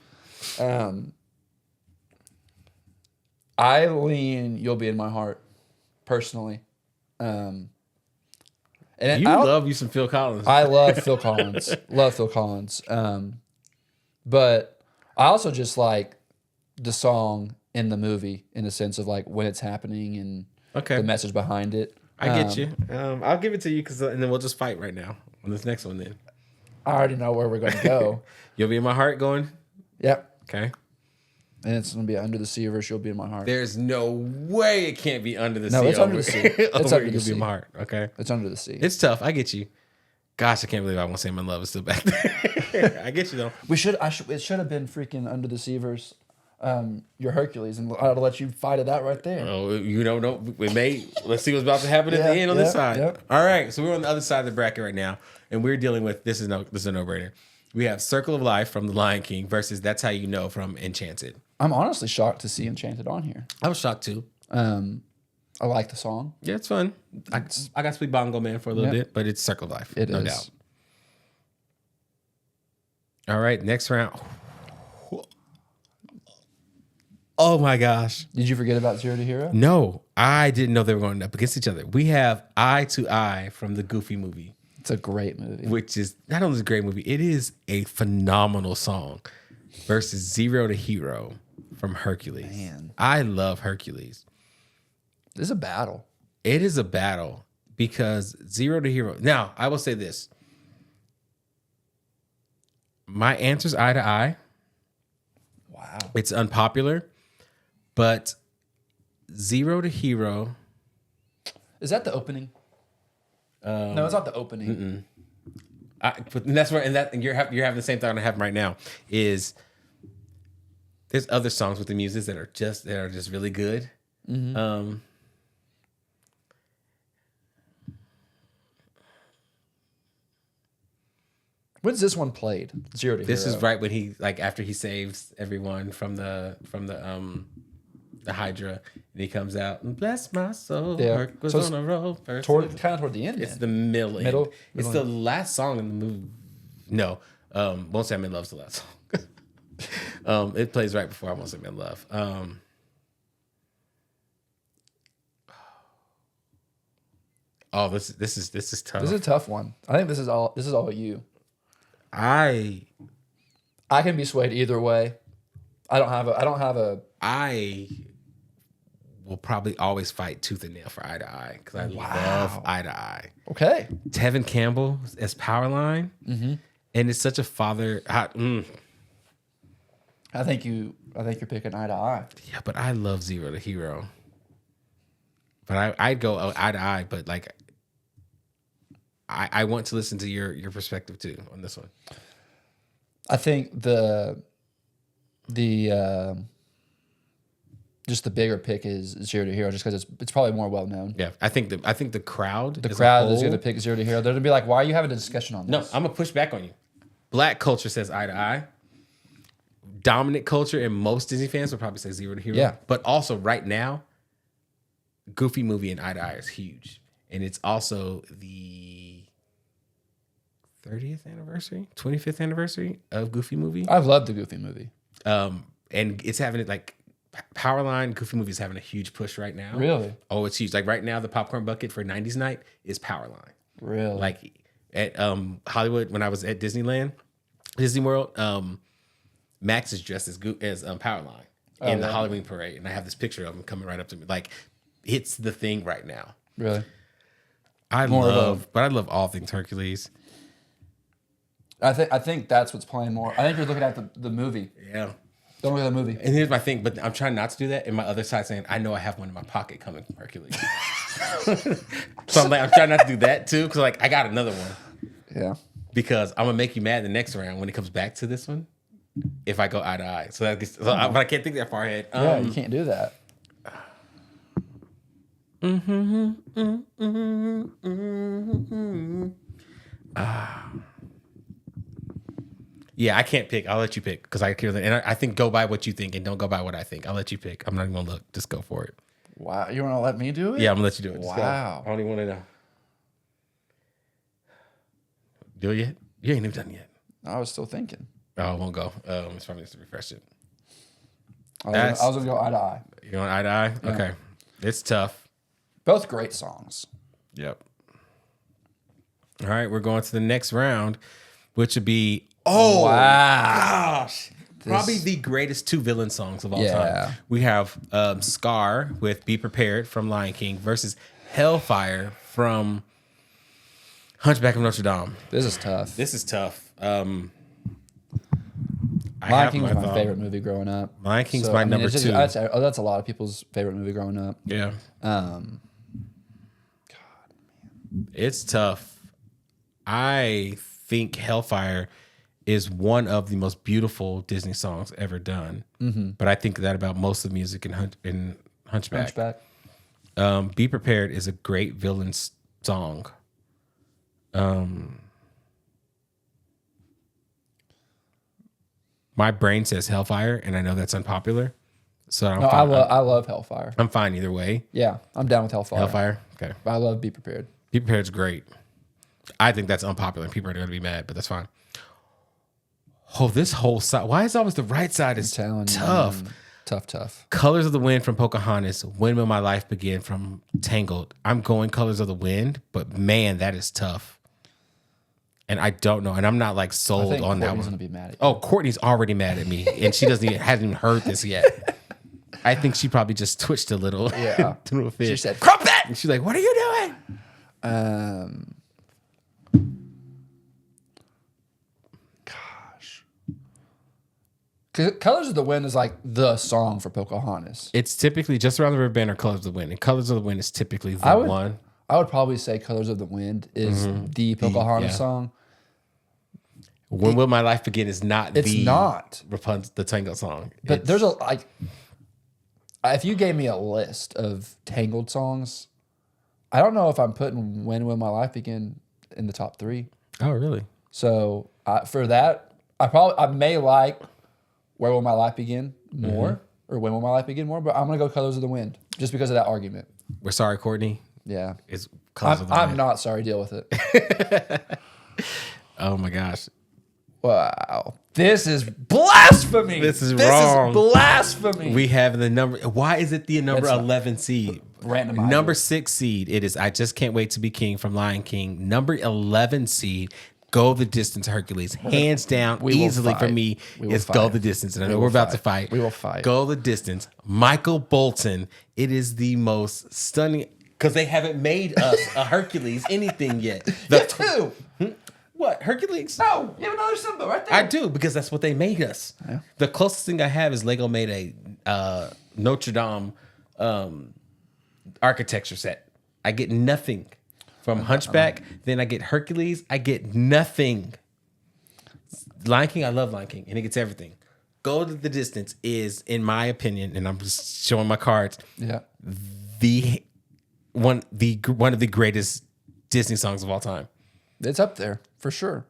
I lean You'll Be in My Heart, personally. And You love you some Phil Collins. I love Phil Collins. Love Phil Collins. But I also just like the song in the movie in the sense of like when it's happening and the message behind it. I get you. I'll give it to you and then we'll just fight right now on this next one then. I already know where we're going to go. You'll Be in My Heart going? Yep. Okay. And it's going to be Under the Sea versus You'll Be in My Heart. There's no way it can't be Under the Sea. No, it's Under the Sea. It's Under the You'll Sea. Be in My Heart. Okay. It's Under the Sea. It's tough. I get you. Gosh, I can't believe I Won't Say I'm in Love is still back there. I get you though. It should have been freaking Under the Sea versus your Hercules, and I'll let you fight it out right there. Oh, you don't know. Let's see what's about to happen at the end on this side. Yep. All right, so we're on the other side of the bracket right now, and we're dealing with this is a no-brainer. We have Circle of Life from The Lion King versus That's How You Know from Enchanted. I'm honestly shocked to see Enchanted on here. I was shocked too. I like the song. Yeah, it's fun. I got to speak Bongo Man for a little bit, but it's Circle of Life. It no is. doubt. All right, next round. Oh my gosh. Did you forget about Zero to Hero? No, I didn't know they were going up against each other. We have Eye to Eye from the Goofy movie, It's a great movie. which is not only a great movie, it is a phenomenal song, versus Zero to Hero from Hercules. Man. I love Hercules. This is a battle. It is a battle because Zero to Hero. Now, I will say this. My answer's Eye to Eye. Wow. It's unpopular, but Zero to Hero. Is that the opening? No, it's not the opening. But that's where, and you're having the same thought I have right now. Is there's other songs with the muses that are just really good. When's this one played? Zero to This Hero. is right when he after he saves everyone from the Hydra, and he comes out and bless my soul. Yeah. Herc was So it's on a roll. First kind of toward the end. it's Then. the middle. Middle- It's middle the last song in the movie. No, Won't Say I'm in Love's the last song. It plays right before I Won't Say I'm in Love. This is tough. This is a tough one. I think this is all you. I I can be swayed either way. I don't have a. I will probably always fight tooth and nail for Eye to Eye because I love Eye to Eye. Okay. Tevin Campbell as Powerline, and it's such a father. I think you're picking Eye to Eye. Yeah, but I love Zero to Hero. But I'd go Eye to Eye, but like I want to listen to your perspective too on this one. I think the just the bigger pick is Zero to Hero, just because it's probably more well known. Yeah, I think the crowd. The crowd is going to pick Zero to Hero. They're going to be like, "Why are you having a discussion on No, this?" I'm gonna push back on you. Black culture says Eye to Eye. Dominant culture and most Disney fans would probably say Zero to Hero. Yeah. But also right now, Goofy movie and Eye to Eye is huge, and it's also the 30th anniversary, 25th anniversary of Goofy movie. I love the Goofy movie. And it's having it like Powerline. Goofy movie is having a huge push right now. Really? Oh, it's huge. Like right now, the popcorn bucket for 90s night is Powerline. Really? Like at Hollywood, when I was at Disney World, Max is dressed as Powerline in the Halloween parade, and I have this picture of him coming right up to me. Like it's the thing right now. Really? I love all things Hercules. I think that's what's playing more. I think you're looking at the movie. Yeah. Don't look at the movie. And here's my thing, but I'm trying not to do that. And my other side saying, I know I have one in my pocket coming from Hercules. So I'm trying not to do that too, because like I got another one. Yeah. Because I'm gonna make you mad the next round when it comes back to this one. If I go Eye to Eye, but I can't think that far ahead. Yeah, you can't do that. Yeah, I can't pick. I'll let you pick because I hear that, and I think go by what you think and don't go by what I think. I'll let you pick. I'm not even gonna look. Just go for it. Wow, you want to let me do it? Yeah, I'm gonna let you do it. Just Wow. go. I don't even want to know. Do it yet? You ain't even done yet. I was still thinking. Oh, I won't go. It's probably just to refresh it. I was going to go Eye to Eye. You want Eye to Eye? Yeah. Okay. It's tough. Both great songs. Yep. All right, we're going to the next round, which would be gosh. Probably the greatest two villain songs of all time. We have Scar with Be Prepared from Lion King versus Hellfire from Hunchback of Notre Dame. This is tough. This is tough. Lion King was my favorite movie growing up. Lion King's my number two. That's a lot of people's favorite movie growing up. Yeah. It's tough. I think Hellfire is one of the most beautiful Disney songs ever done. But I think that about most of the music in Hunchback. Be Prepared is a great villain song. My brain says Hellfire, and I know that's unpopular. So I love Hellfire. I'm fine either way. Yeah, I'm down with Hellfire. Hellfire? Okay. I love Be Prepared. Be Prepared is great. I think that's unpopular, and people are going to be mad, but that's fine. Oh, this whole side. Why is always the right side is tough? Tough. Colors of the Wind from Pocahontas. When Will My Life Begin from Tangled. I'm going Colors of the Wind, but man, that is tough. And I don't know. And I'm not like sold on that one. Courtney's going to be mad at you. Oh, Courtney's already mad at me, and she hasn't even heard this yet. I think she probably just twitched a little. Yeah. To a fit. She said, "Crump that!" And she's like, "What are you doing?" Gosh. Colors of the Wind is like the song for Pocahontas. It's typically Just Around the River Bend or Colors of the Wind. And Colors of the Wind is typically the one. I would probably say Colors of the Wind is the Pocahontas song. When Will My Life Begin is not It's not. The Tangled song. But there's if you gave me a list of Tangled songs, I don't know if I'm putting When Will My Life Begin in the top 3. Oh, really? So for that, I may like Where Will My Life Begin more or When Will My Life Begin more, but I'm gonna go Colors of the Wind just because of that argument. We're sorry, Courtney. Yeah, It's Colors of the Wind. I'm not sorry. Deal with it. Oh my gosh. Wow, this is blasphemy. This is wrong. Is blasphemy. We have the number. Why is it the number It's 11 seed? Randomizer. Number 6 seed. It is I Just Can't Wait to Be King from Lion King. Number 11 seed. Go the Distance, Hercules. Hands down, We will easily for fight. me, We will is Go fight. the Distance. And I know will we're about fight. to fight. We will fight. Go the Distance. Michael Bolton. It is the most stunning because they haven't made us a Hercules anything yet. Two. What? Hercules? No, you have another symbol right there. I do because that's what they made us. Yeah. The closest thing I have is Lego made a Notre Dame architecture set. I get nothing from Hunchback. Then I get Hercules. I get nothing. Lion King. I love Lion King, and it gets everything. Go to the Distance is, in my opinion, and I'm just showing my cards. Yeah. One of the greatest Disney songs of all time. It's up there for sure.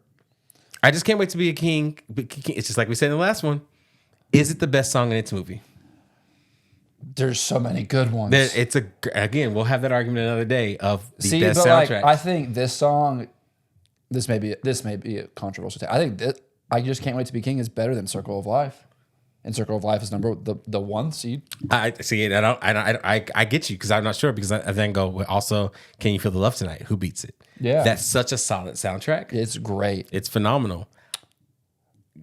I Just Can't Wait to Be a King. It's just like we said in the last one. Is it the best song in its movie? There's so many good ones. Again, we'll have that argument another day of the best but soundtrack. I think this song, this may be a controversial take. I think that I Just Can't Wait to Be King is better than Circle of Life. And Circle of Life is the 1 seed. I see it. I get you because I'm not sure because I then go well, also. Can You Feel the Love Tonight? Who beats it? Yeah. That's such a solid soundtrack. It's great. It's phenomenal.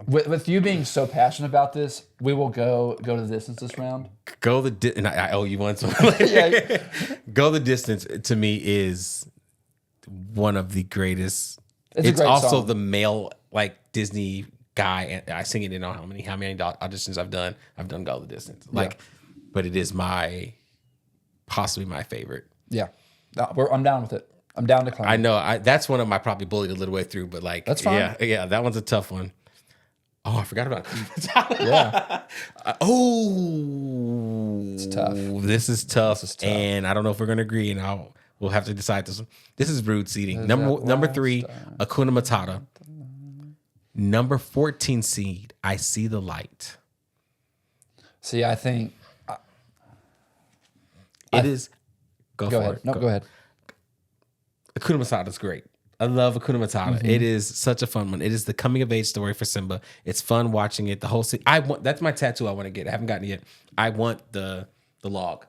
With you being so passionate about this, we will go to the distance this round. And I owe you one. So Yeah. Go the Distance to me is one of the greatest. It's a great also song. the male like Disney guy, and I sing it in how many auditions I've done. I've done Go the Distance. But it is possibly my favorite. Yeah. I'm down with it. I'm down to climb. I know that's one of my probably bullied a little way through, but like That's fine. Yeah, that one's a tough one. Oh, I forgot about Yeah. It's tough. This is tough, and I don't know if we're gonna agree, and we'll have to decide this one. This is rude seeding. Number 3, Hakuna Matata. Number 14 seed, I See the Light. See, I think. It is. Go ahead. No, go ahead. Hakuna Matata is great. I love Hakuna Matata. Mm-hmm. It is such a fun one. It is the coming of age story for Simba. It's fun watching it. The whole that's my tattoo I want to get. I haven't gotten it yet. I want the log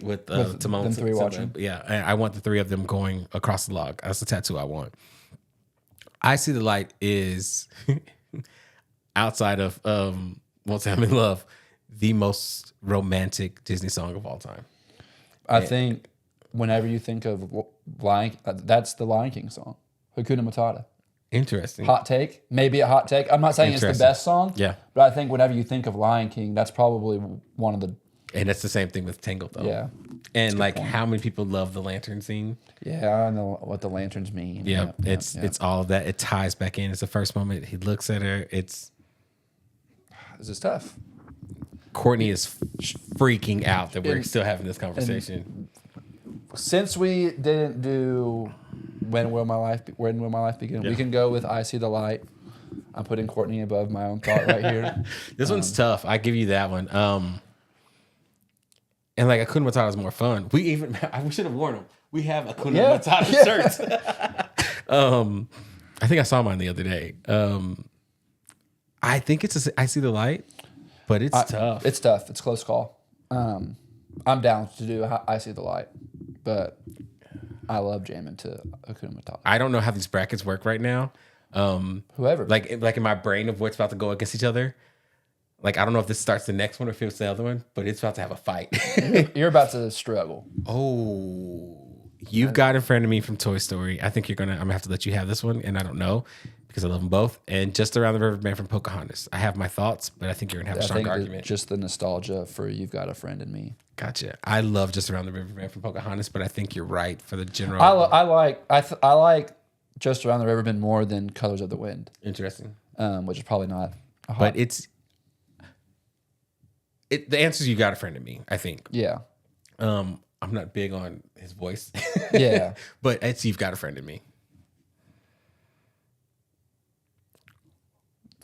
with Timon. them three Simba. watching. Yeah, I want the 3 of them going across the log. That's the tattoo I want. I See the Light is outside of Won't Say I'm in Love, the most romantic Disney song of all time. I think whenever you think of that's the Lion King song, Hakuna Matata. Interesting. Hot take, maybe a hot take. I'm not saying it's the Interesting. best song. Yeah. But I think whenever you think of Lion King, that's probably one of the And it's the same thing with Tangled, though. Yeah. And like, how many people love the lantern scene? I know what the lanterns mean. Yeah, it's all of that. It ties back in. It's the first moment he looks at her. This is tough. Courtney is freaking out that we're still having this conversation. Since we didn't do When Will My Life Begin, we can go with I See the Light. I'm putting Courtney above my own thought right here. This one's tough. I give you that one. And like Hakuna Matata is more fun. We should have worn them. We have Hakuna Matata shirts. I think I saw mine the other day. I think it's I See the Light, but it's tough. It's tough. It's a close call. I'm down to do I See the Light, but I love jamming to Hakuna Matata. I don't know how these brackets work right now. Whoever. Like in my brain of what's about to go against each other. Like, I don't know if this starts the next one or if it's the other one, but it's about to have a fight. You're about to struggle. Oh, You've Got in Front of Me from Toy Story. I think I'm gonna have to let you have this one, and I don't know because I love them both. And Just Around the River Band from Pocahontas. I have my thoughts, but I think you're gonna have a strong argument. Just the nostalgia for You've Got a Friend in Me. Gotcha. I love Just Around the River Band from Pocahontas, but I think you're right for the general. I like Just Around the River Band more than Colors of the Wind. Interesting. Which is probably not. But the answer is You Got a Friend in Me, I think. Yeah. I'm not big on his voice. Yeah. But it's You've Got a Friend in Me.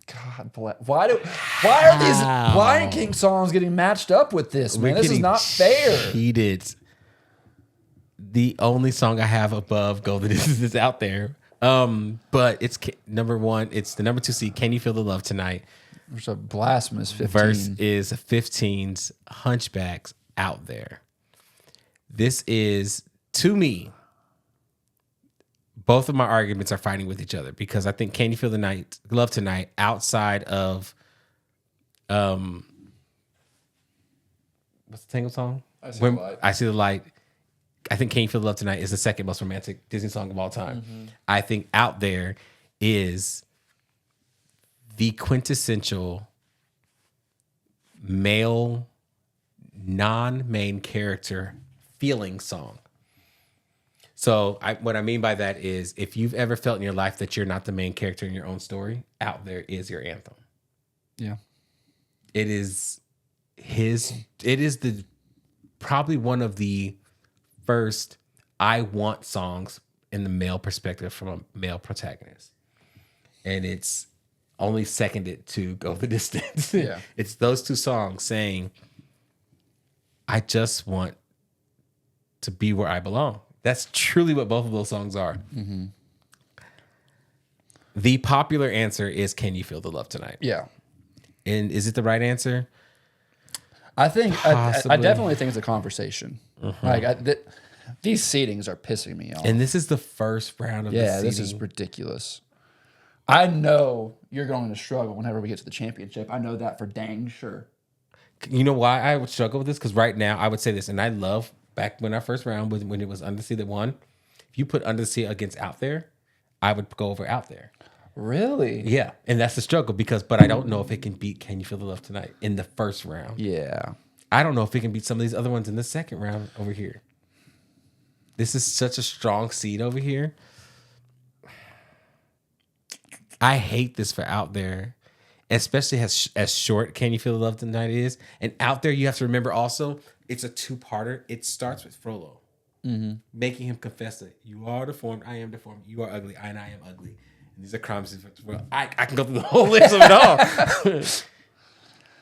God bless. Why are Lion King songs getting matched up with this, man? This is not fair. Cheated. The only song I have above Go the Distance is Out There. But it's number one. It's the number 2 seed. Can You Feel the Love Tonight? There's a blasphemous 15. Verse is 15's Hunchbacks Out There. This is, to me, both of my arguments are fighting with each other because I think Can You Feel the Love Tonight outside of what's the Tango song? I See the Light. I See the Light. I think Can You Feel the Love Tonight is the second most romantic Disney song of all time. Mm-hmm. I think Out There is the quintessential male non-main character feeling song. So what I mean by that is if you've ever felt in your life that you're not the main character in your own story, Out There is your anthem. Yeah. It is probably one of the first I want songs in the male perspective from a male protagonist. And it's only seconded to Go the Distance. Yeah. It's those two songs saying, I just want to be where I belong. That's truly what both of those songs are. Mm-hmm. The popular answer is Can You Feel the Love Tonight? Yeah. And is it the right answer? I think I definitely think it's a conversation. Mm-hmm. Like these seedings are pissing me off. And this is the first round of the seeding. This is ridiculous. I know you're going to struggle whenever we get to the championship. I know that for dang sure. You know why I would struggle with this? Because right now I would say this, and I love back when our first round when it was Under the Sea that won. If you put Under the Sea against Out There, I would go over Out There. Really? Yeah, and that's the struggle but I don't know if it can beat Can You Feel the Love Tonight in the first round. Yeah. I don't know if it can beat some of these other ones in the second round over here. This is such a strong seed over here. I hate this for Out There, especially as short Can You Feel the Love Tonight is. And Out There, you have to remember also, it's a two-parter. It starts with Frollo, making him confess that you are deformed, I am deformed, you are ugly, and I am ugly. And these are crimes. Well, I can go through the whole list of it all.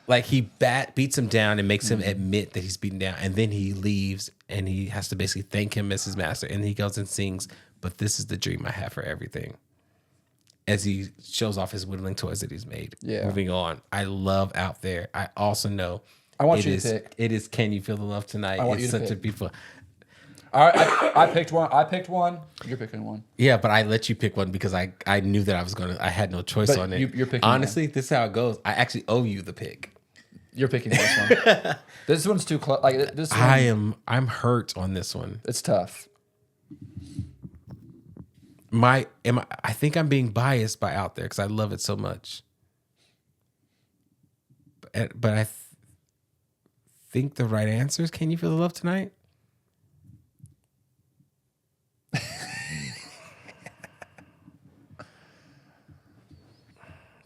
Like he beats him down and makes him admit that he's beaten down. And then he leaves and he has to basically thank him as his master. And he goes and sings, "But this is the dream I have for everything." As he shows off his whittling toys that he's made. Yeah. Moving on. I love Out There. I also know I want you to pick. It is Can You Feel the Love Tonight? I want It's you to such a pick. beautiful. All right, I picked one. You're picking one. Yeah, but I let you pick one because I knew that I had no choice But on it. you're picking Honestly, this is how it goes. I actually owe you the pick. You're picking this one. This one's too close. Like this one, I'm hurt on this one. it's tough. I think I'm being biased by Out There because I love it so much. But I think the right answer is Can You Feel the Love Tonight?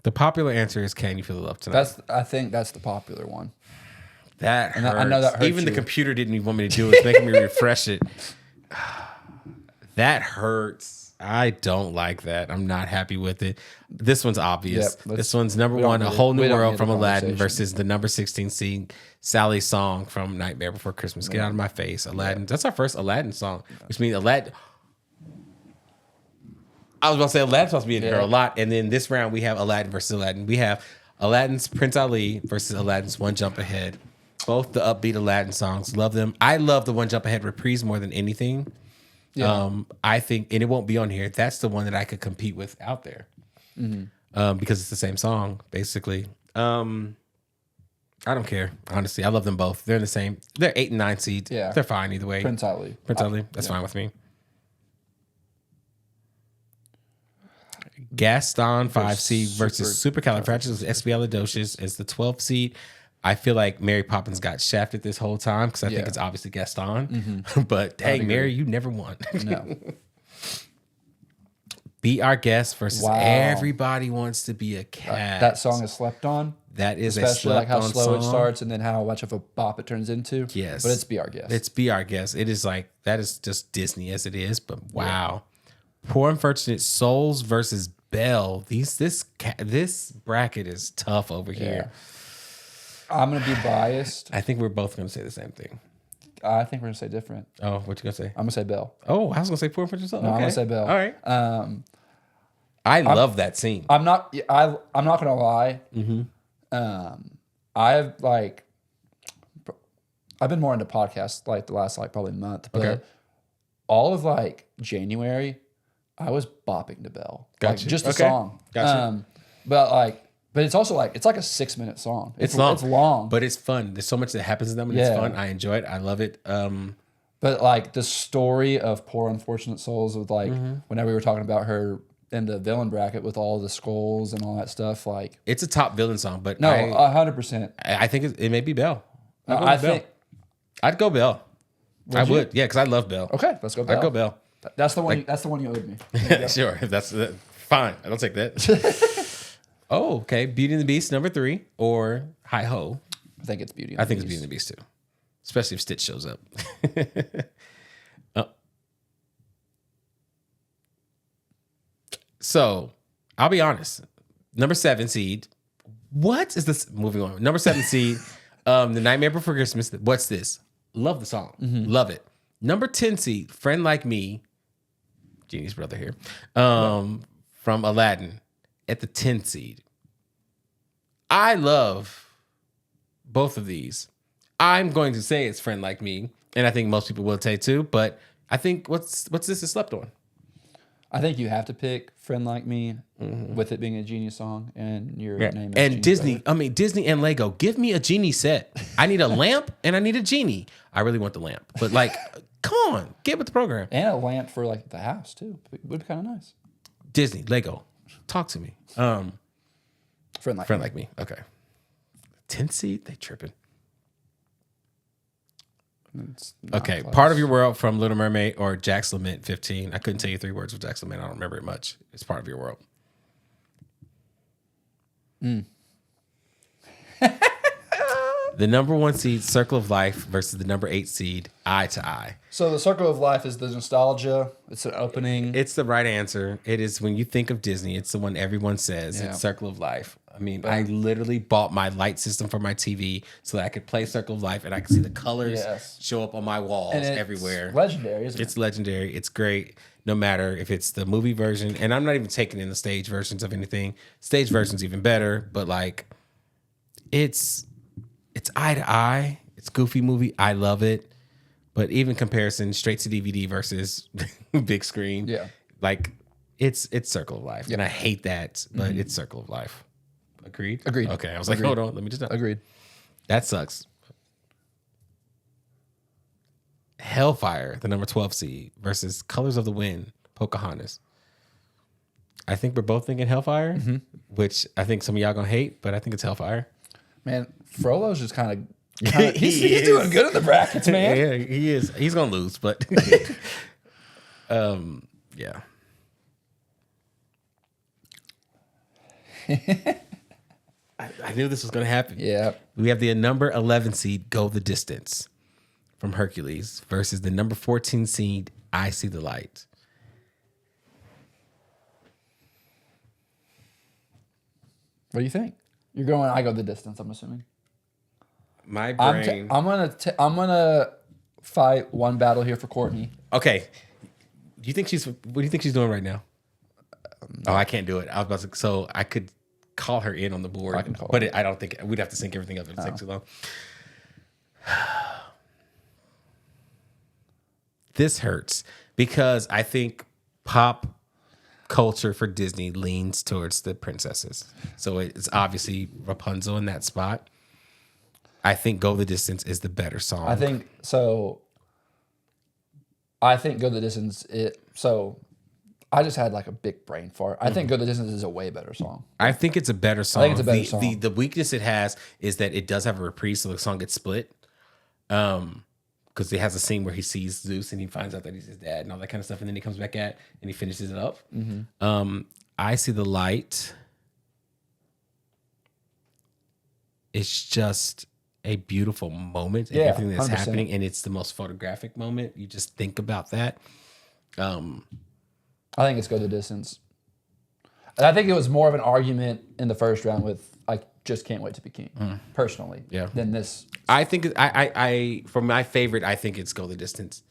The popular answer is Can You Feel the Love Tonight? I think that's the popular one. That hurts. I know that hurts Even you. the computer didn't even want me to do it. It's making me refresh it. That hurts. I don't like that. I'm not happy with it. This one's obvious. Yep, this one's number one, A Whole New we don't World need from a Aladdin conversation. versus the number 16 seed Sally song from Nightmare Before Christmas. Get out of my face. Aladdin. That's our first Aladdin song, which means Aladdin. I was about to say Aladdin's supposed to be in here a lot. And then this round, we have Aladdin versus Aladdin. We have Aladdin's Prince Ali versus Aladdin's One Jump Ahead. Both the upbeat Aladdin songs. Love them. I love the One Jump Ahead reprise more than anything. Yeah. I think, and it won't be on here, that's the one that I could compete with Out There. Because it's the same song, basically. I don't care. Honestly, I love them both. They're in the same. They're 8 and 9 seeds. Yeah. They're fine either way. Prince Ali. Prince Ali. That's fine with me. Gaston 5 seed versus Supercalifragilisticexpialidocious is the 12 seed. I feel like Mary Poppins got shafted this whole time because I think it's obviously Gaston. But dang, Mary, you never won. No. Be Our Guest versus Everybody Wants to Be a Cat. That song is slept on. That is especially like how slow song. it starts and then how much of a bop it turns into. Yes. But it's Be Our Guest. It's Be Our Guest. It is like, that is just Disney as it is, but wow. Poor Unfortunate Souls versus Belle. This bracket is tough over here. I'm going to be biased. I think we're both going to say the same thing. I think we're going to say different. Oh, what you going to say? I'm going to say Belle. Oh, I was going to say Poor Unfortunate Souls. No, I'm going to say Belle. All right. I love that scene. I'm not going to lie. I've been more into podcasts like the last probably month, but all of January, I was bopping to Belle. Gotcha. Just the song. Gotcha. But it's also it's like a 6-minute song. It's long. It's long. But it's fun. There's so much that happens in them and it's fun. I enjoy it. I love it. But the story of Poor Unfortunate Souls with whenever we were talking about her in the villain bracket with all the skulls and all that stuff, it's a top villain song, but no, 100%. I think it may be Belle. I'd go Belle. I you? would, yeah, because I love Belle. Okay, let's go Belle. I'd go Belle. That's the one. That's the one you owed me. Sure, if that's fine. I'll take that. Oh, okay. Beauty and the Beast #3 or Hi Ho. I think it's Beauty. I think it's Beauty and the Beast too, especially if Stitch shows up. So, I'll be honest. #7 seed. What is this? Moving on. #7 seed. The Nightmare Before Christmas. What's this? Love the song. Love it. #10 seed. Friend Like Me. Genie's brother here. From Aladdin at the 10th seed. I love both of these. I'm going to say it's Friend Like Me, and I think most people will say too. But I think what's this is slept on. I think you have to pick Friend Like Me with it being a Genie song and your name is and Genie Disney. brother. I mean Disney and Lego. Give me a Genie set. I need a lamp and I need a Genie. I really want the lamp, but come on, get with the program. And a lamp for the house too. It would be kind of nice. Disney, Lego, talk to me. Friend Like Me. Like Me. Okay. 10th seed, they tripping. Okay, close. Part of Your World from Little Mermaid or Jack's Lament 15. I couldn't tell you 3 words of Jack's Lament. I don't remember it much. It's Part of Your World. The #1 seed, Circle of Life, versus the #8 seed, Eye to Eye. So the Circle of Life is the nostalgia. It's an opening. It's the right answer. It is when you think of Disney, it's the one everyone says. Yeah. It's Circle of Life. I mean, I literally bought my light system for my TV so that I could play Circle of Life and I could see the colors show up on my walls and it's everywhere. Legendary, isn't it? It's legendary. It's great. No matter if it's the movie version, and I'm not even taking in the stage versions of anything. Stage version's even better, but it's Eye to Eye. It's a goofy movie. I love it. But even comparison, straight to DVD versus big screen. Yeah. It's Circle of Life. And I hate that, but it's Circle of Life. Agreed? Agreed. Okay. I was Agreed. hold on. Let me just know. Agreed. That sucks. Hellfire, the #12 seed, versus Colors of the Wind, Pocahontas. I think we're both thinking Hellfire, which I think some of y'all gonna hate, but I think it's Hellfire. Man, Frollo's just kind of he's doing good in the brackets, man. Yeah, he is. He's gonna lose, but yeah. I knew this was gonna happen. Yeah. We have the #11 seed, Go the Distance, from Hercules, versus the #14 seed, I See the Light. What do you think? You're going. I go the distance. I'm assuming. My brain. I'm gonna fight one battle here for Courtney. Okay. Do you think what do you think she's doing right now? I can't do it. I was about to, so I could call her in on the board. I can call but her. I don't think we'd have to sync everything up. It'd take too long. This hurts because I think pop culture for Disney leans towards the princesses. So it's obviously Rapunzel in that spot. I think Go the Distance is the better song. I think so. I think Go the Distance. I just had like a big brain fart. I think Go the Distance is a way better song. I think it's a better song. I think it's a better song. The weakness it has is that it does have a reprise, so the song gets split. Because it has a scene where he sees Zeus and he finds out that he's his dad and all that kind of stuff, and then he comes back and he finishes it up. I See the Light. It's just a beautiful moment and everything that's 100%. happening, and it's the most photographic moment. You just think about that. I think it's Go the Distance. And I think it was more of an argument in the first round with I just can't wait to be king, personally. Yeah. Than this. I think I for my favorite, I think it's Go the Distance.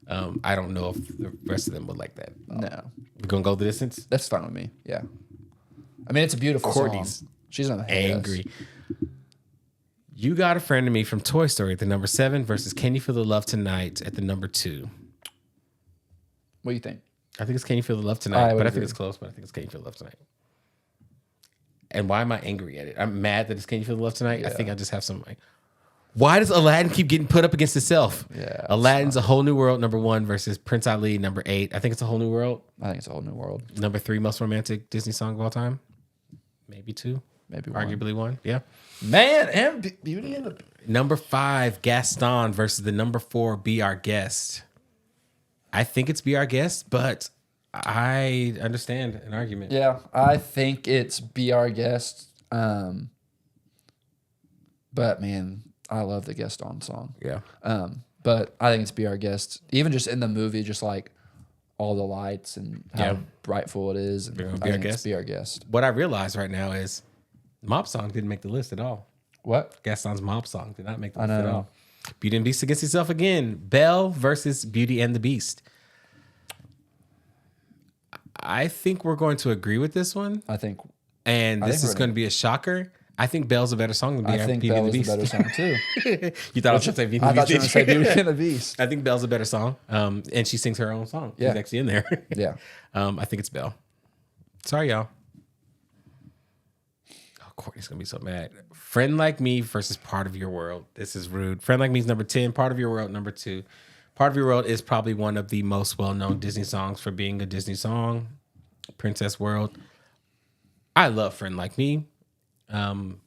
I don't know if the rest of them would like that. No. We're gonna go the distance. That's fine with me. Yeah. I mean, it's a beautiful Courtney's song. She's not hate us. Angry. You Got a Friend of Me from Toy Story at the number 7 versus Can You Feel the Love Tonight at the number 2. What do you think? I think it's Can You Feel the Love Tonight, would but I agree. think it's close, but I think it's Can You Feel the Love Tonight. And why am I angry at it? I'm mad that it's Can You Feel the Love Tonight. I think I just have some like, why does Aladdin keep getting put up against itself? Yeah, Aladdin's A Whole New World, number 1 versus Prince Ali, number 8. I think it's A Whole New World. I think it's a whole new world. Number 3 most romantic Disney song of all time. Maybe 2. Maybe one. Arguably 1. Yeah. Man, and Beauty and the Number 5, Gaston versus the number 4, Be Our Guest. I think it's Be Our Guest, but I understand an argument. Yeah, I think it's Be Our Guest. But man, I love the Gaston song. Yeah. But I think it's Be Our Guest. Even just in the movie, just like all the lights and how brightful it is. And Be Our I think Guest? it's Be Our Guest. What I realize right now is Mop Song didn't make the list at all. What? Gaston's Mop Song did not make the I list at know. all. Beauty and the Beast against itself again. Belle versus Beauty and the Beast. I think we're going to agree with this one. I think And this think is we're going to be a shocker. I think Belle's a better song than I think Beauty Belle and the is a Beast. better song too. You thought I was going to say Beauty I and the thought you were Beast. going to say Beauty and the Beast. I think Belle's a better song. And she sings her own song. Yeah. She's actually in there. Yeah. I think it's Belle. Sorry, y'all. Oh, Courtney's going to be so mad. Friend Like Me versus Part of Your World. This is rude. Friend Like Me is number 10. Part of Your World, number 2. Part of Your World is probably one of the most well-known Disney songs for being a Disney song. Princess World. I love Friend Like Me. I'm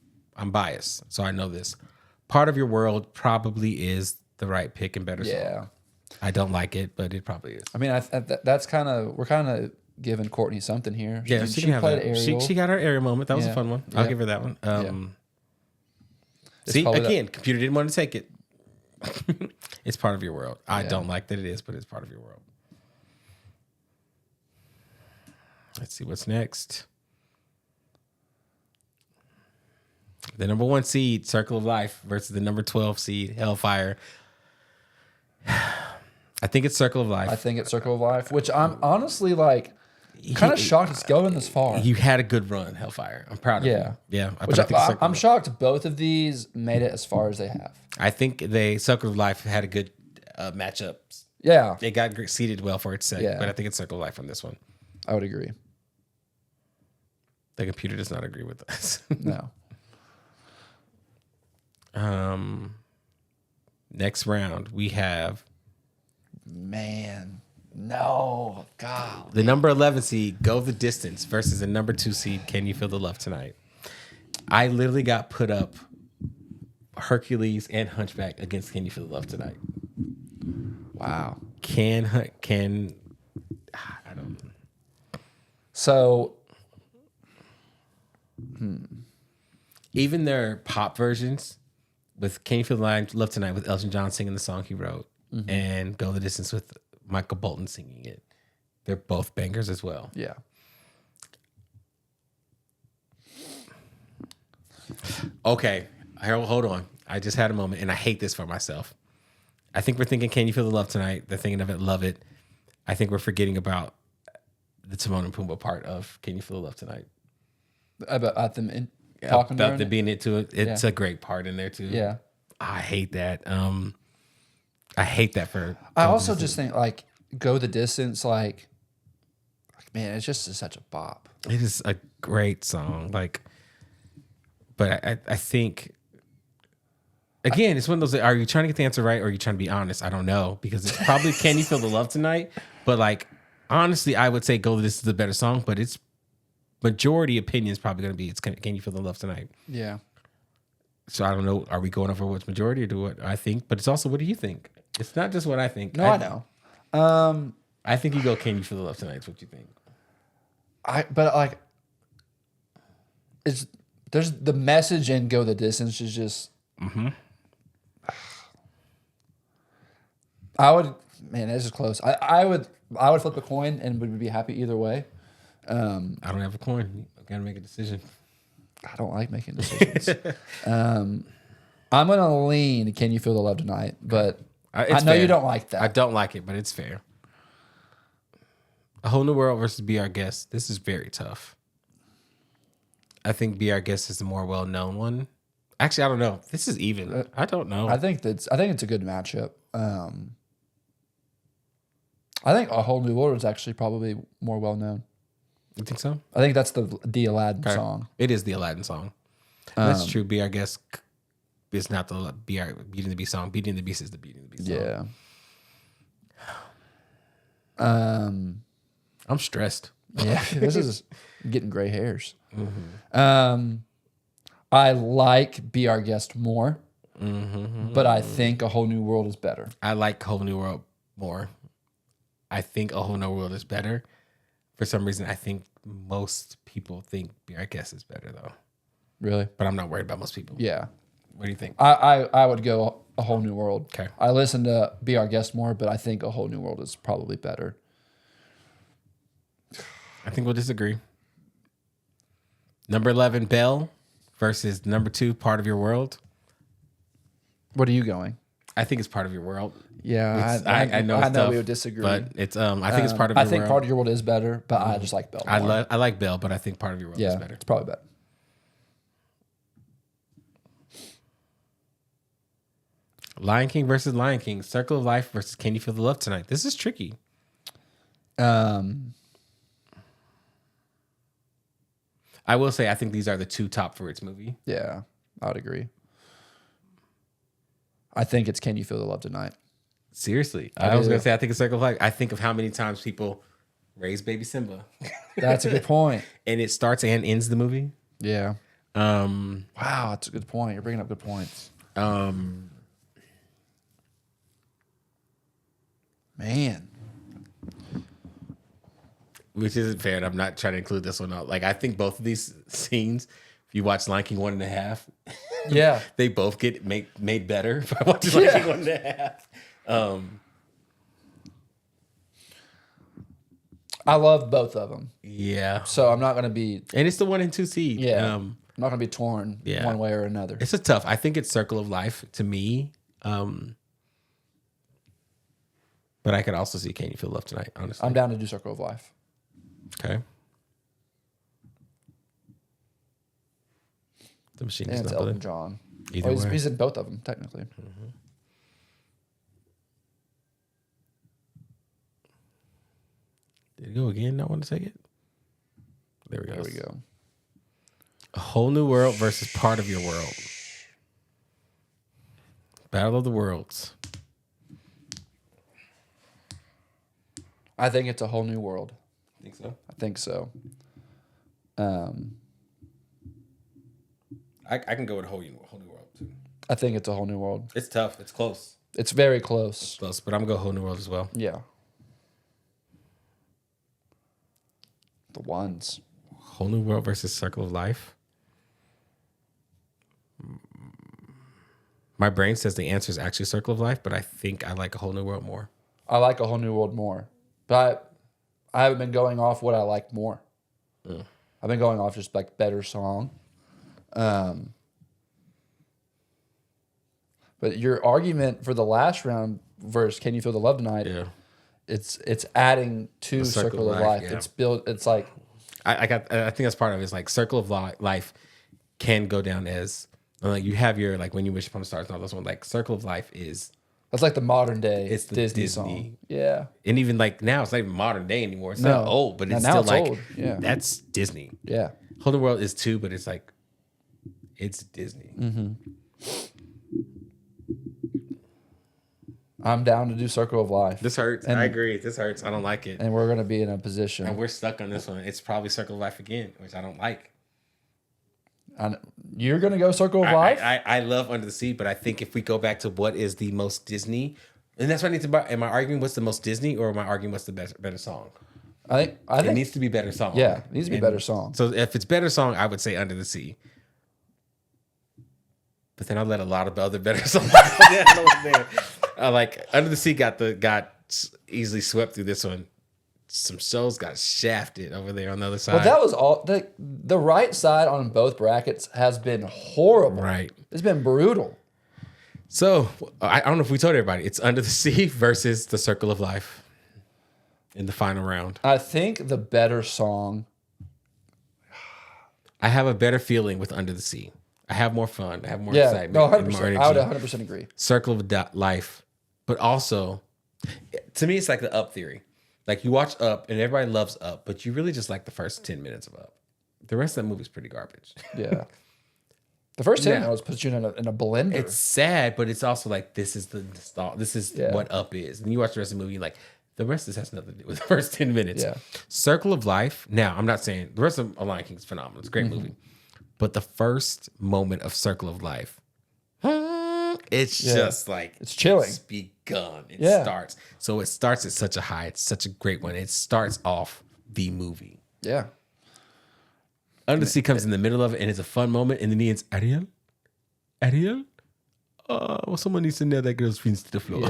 biased, so I know this. Part of Your World probably is the right pick and better song. Yeah. I don't like it, but it probably is. I mean, that's kind of, we're kind of giving Courtney something here. Yeah, she can have played that. Ariel. She got her Ariel moment. That was a Yeah. fun one. I'll Yeah. give her that one. It's See, probably again, computer didn't want to take it. It's Part of Your World. I Yeah. don't like that it is, but it's Part of Your World. Let's see what's next. The number 1 seed, Circle of Life, versus the number 12 seed, Hellfire. I think it's Circle of Life. I think it's Circle of Life, which I'm honestly like kind of shocked it's going this far. You had a good run, Hellfire. I'm proud of you. Yeah. Which I think Circle I'm of- shocked both of these made it as far as they have. I think Circle of Life had a good matchup. Yeah, It got seated well for its sake, Yeah. but I think it's Circle of Life on this one. I would agree. The computer does not agree with us. No. Next round, we have Man, no. God. the number 11 seed, Go the Distance, versus the number 2 seed, Can You Feel the Love Tonight. I literally got put up Hercules and Hunchback against Can You Feel the Love Tonight. Wow. I don't. So, Even their pop versions with Can You Feel the Love Tonight with Elton John singing the song he wrote and Go the Distance with Michael Bolton singing it. They're both bangers as well. yeah. Okay, Harold, hold on. I just had a moment and I hate this for myself. I think we're thinking Can You Feel the Love Tonight? They're thinking of it, Love It. I think we're forgetting about the Timon and Pumbaa part of Can You Feel the Love Tonight? About them talking About during them it? being into it. It's Yeah. a great part in there too. Yeah. I hate that. I hate that for. I also just think like Go the Distance, like man, it's just such a bop. It is a great song. Like, but I think Again, it's one of those. Are you trying to get the answer right, or are you trying to be honest? I don't know, because it's probably "Can You Feel the Love Tonight." But like, honestly, I would say "Go." This is the better song, but it's majority opinion is probably going to be it's "Can You Feel the Love Tonight." Yeah. So I don't know. Are we going over what's majority or do what I think? But it's also what do you think? It's not just what I think. No, I know. I think you go. "Can You Feel the Love Tonight?" Is what you think? But like, there's the message in "Go the Distance" is just. I would, man, this is close. I would flip a coin and would be happy either way. I don't have a coin. I gotta make a decision. I don't like making decisions. I'm gonna lean "Can You Feel the Love Tonight," but I know fair. you don't like that. I don't like it, but it's fair. A Whole New World versus "Be Our Guest." This is very tough. I think "Be Our Guest" is the more well-known one. Actually, I don't know. This is even. I don't know. I think it's a good matchup. I think "A Whole New World" is actually probably more well known. You think so? I think that's the Aladdin song. It is the Aladdin song. That's true. "Be Our Guest" is not the Beauty and the Beast song. Beauty and the Beast is the Beauty and the Beast song. Yeah. I'm stressed. Yeah, this is getting gray hairs. I like "Be Our Guest" more, but I think "A Whole New World" is better. I like "Whole New World" more. I think "A Whole New World" is better. For some reason, I think most people think "Be Our Guest" is better, though. Really? But I'm not worried about most people. Yeah. What do you think? I would go "A Whole New World." Okay. I listen to "Be Our Guest" more, but I think "A Whole New World" is probably better. I think we'll disagree. Number 11, "Belle" versus number 2, "Part of Your World." What are you going? I think it's "Part of Your World." Yeah, I know. I It's know tough, we would disagree. but it's I think it's "Part of Your I think World." "Part of Your World" is better, but I just like Belle. I more. like "Belle," but I think "Part of Your World" is better. It's probably better. Lion King versus Lion King. "Circle of Life" versus "Can You Feel the Love Tonight?" This is tricky. I will say I think these are the two top for its movie. Yeah, I would agree. I think it's "Can You Feel the Love Tonight?" Seriously, I was gonna say I think it's "Circle of Life." I think of how many times people raise baby Simba, That's a good point. and it starts and ends the movie. Yeah. Um, Wow, that's a good point. You're bringing up good points. Man. which isn't fair, and I'm not trying to include this one out. Like I think both of these scenes, if you watch Lion King 1.5, Yeah. they both get made better by watching Lion King 1.5. I love both of them. Yeah, So I'm not going to be, and it's the 1 and 2 seed. I'm not going to be torn Yeah. one way or another. It's a tough. I think it's "Circle of Life" to me. But I could also see "Can You Feel Love Tonight?" Honestly, I'm down to do "Circle of Life." okay. The machine And is it's not Elton building. John. Either Oh, way. he's in both of them, technically. Did it go again? Not want to take it. There we go. There we go. "A Whole New World" versus "Part of Your World." Battle of the Worlds. I think it's "A Whole New World." Think so? I think so. I can go with Whole New World too. I think it's "A Whole New World." It's tough. It's close. It's very close. Close, but I'm gonna go "Whole New World" as well. Yeah. The ones. "Whole New World" versus "Circle of Life." My brain says the answer is actually "Circle of Life," but I think I like "A Whole New World" more. I like "A Whole New World" more. But I haven't been going off what I like more. I've been going off just like better song. But your argument for the last round versus "Can You Feel the Love Tonight?" Yeah, It's adding to "Circle of Life." yeah. It's built. It's like I think that's part of it. Is like "Circle of Life" can go down as like you have your like "When You Wish Upon a Star" and all those ones. Like "Circle of Life" is, that's like the modern day It's the Disney Disney. song. Yeah. and even like now it's not even modern day anymore. It's No. not old, but it's Now still it's like old. Yeah. that's Disney. Yeah. "Whole New World" is too, but it's like it's Disney. I'm down to do Circle of Life. This hurts. And- I agree. This hurts. I don't like it. And we're going to be in a position. And we're stuck on this one. It's probably Circle of Life again, which I don't like. You're going to go Circle of Life? I love Under the Sea, but I think if we go back to what is the most Disney, and that's what I need to. Am I arguing what's the most Disney, or am I arguing what's the better song? I think It needs to be better song. Yeah, it needs to be better song. So if it's better song, I would say Under the Sea. But then I let a lot of other better songs. Like Under the Sea got easily swept through this one. Some shows got shafted over there on the other side. Well, that was all. The right side on both brackets has been horrible. Right. It's been brutal. So I don't know if we told everybody. It's Under the Sea versus The Circle of Life in the final round. I think the better song. I have a better feeling with Under the Sea. I have more fun. I have more Yeah, excitement. no, and more 100%. energy. I would 100% agree. Circle of Life, but also, to me, it's like the Up theory. Like you watch Up, and everybody loves Up, but you really just like the first 10 minutes of Up. The rest of that movie's pretty garbage. Yeah. The first 10 Yeah. minutes puts you in a blender. It's sad, but it's also like this is Yeah. what Up is. And you watch the rest of the movie, you're like the rest of this has nothing to do with the first 10 minutes. Yeah. Circle of Life. Now, I'm not saying the rest of Lion King is phenomenal. It's a great movie, but the first moment of Circle of Life, it's just like It's chilling. It's begun. It Yeah. starts. So it starts at such a high. It's such a great one. It starts off the movie. yeah. Under the Sea comes in the middle of it, and it's a fun moment. And then he ends, Ariel? Well, someone needs to nail that girl's feet to the floor.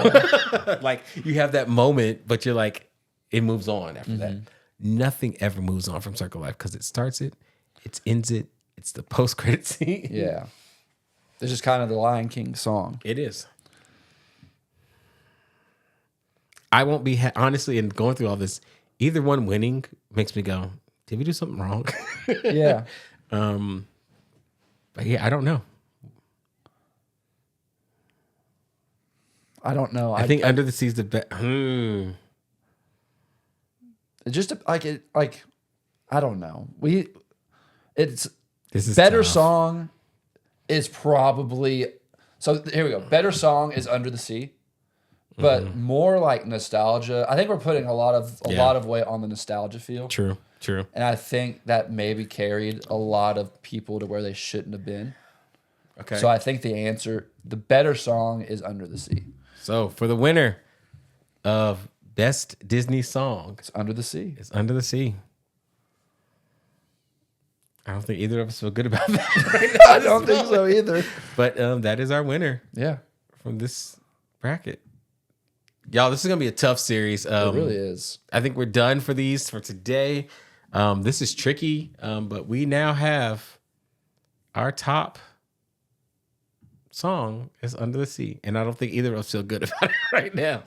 Like, you have that moment, but you're like, it moves on after that. Nothing ever moves on from Circle of Life because it starts it, it ends it, it's the post-credit scene. Yeah. This is kind of the Lion King song. It is. I won't be, honestly, in going through all this, either one winning makes me go, did we do something wrong? Yeah. But yeah, I don't know. I don't know. I think Under the Sea is the best. It's just I don't know. It's This is better tough. song is probably so here we go. Better song is Under the Sea. But more like nostalgia. I think we're putting a lot of weight on the nostalgia feel. True. And I think that maybe carried a lot of people to where they shouldn't have been. Okay. So I think the better song is Under the Sea. So for the winner of Best Disney Song, It's Under the Sea. it's Under the Sea. I don't think either of us feel good about that. I don't think so either. But that is our winner Yeah. from this bracket. Y'all, this is going to be a tough series. It really is. I think we're done for these for today. This is tricky, but we now have our top song is Under the Sea. And I don't think either of us feel good about it right now.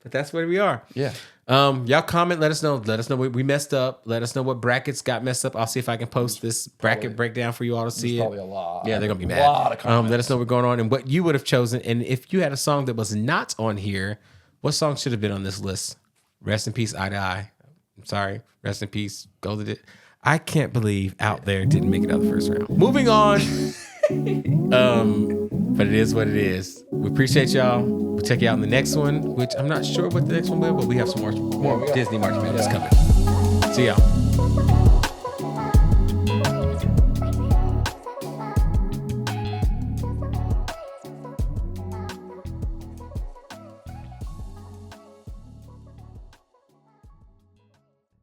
But that's where we are. Yeah. Y'all comment, let us know. Let us know what we messed up. Let us know what brackets got messed up. I'll see if I can post this bracket breakdown for you all to see it. Probably a lot. Yeah, they're gonna be mad. A lot of comments. Let us know what's going on and what you would have chosen. And if you had a song that was not on here, what song should have been on this list? Rest in peace, Eye to Eye. I'm sorry. Rest in peace, Golden. I can't believe Out There didn't make it out of the first round. Moving on. But it is what it is. We appreciate y'all. We'll check you out in the next one, which I'm not sure what the next one will be, but we have some more Disney March Madness coming. See y'all.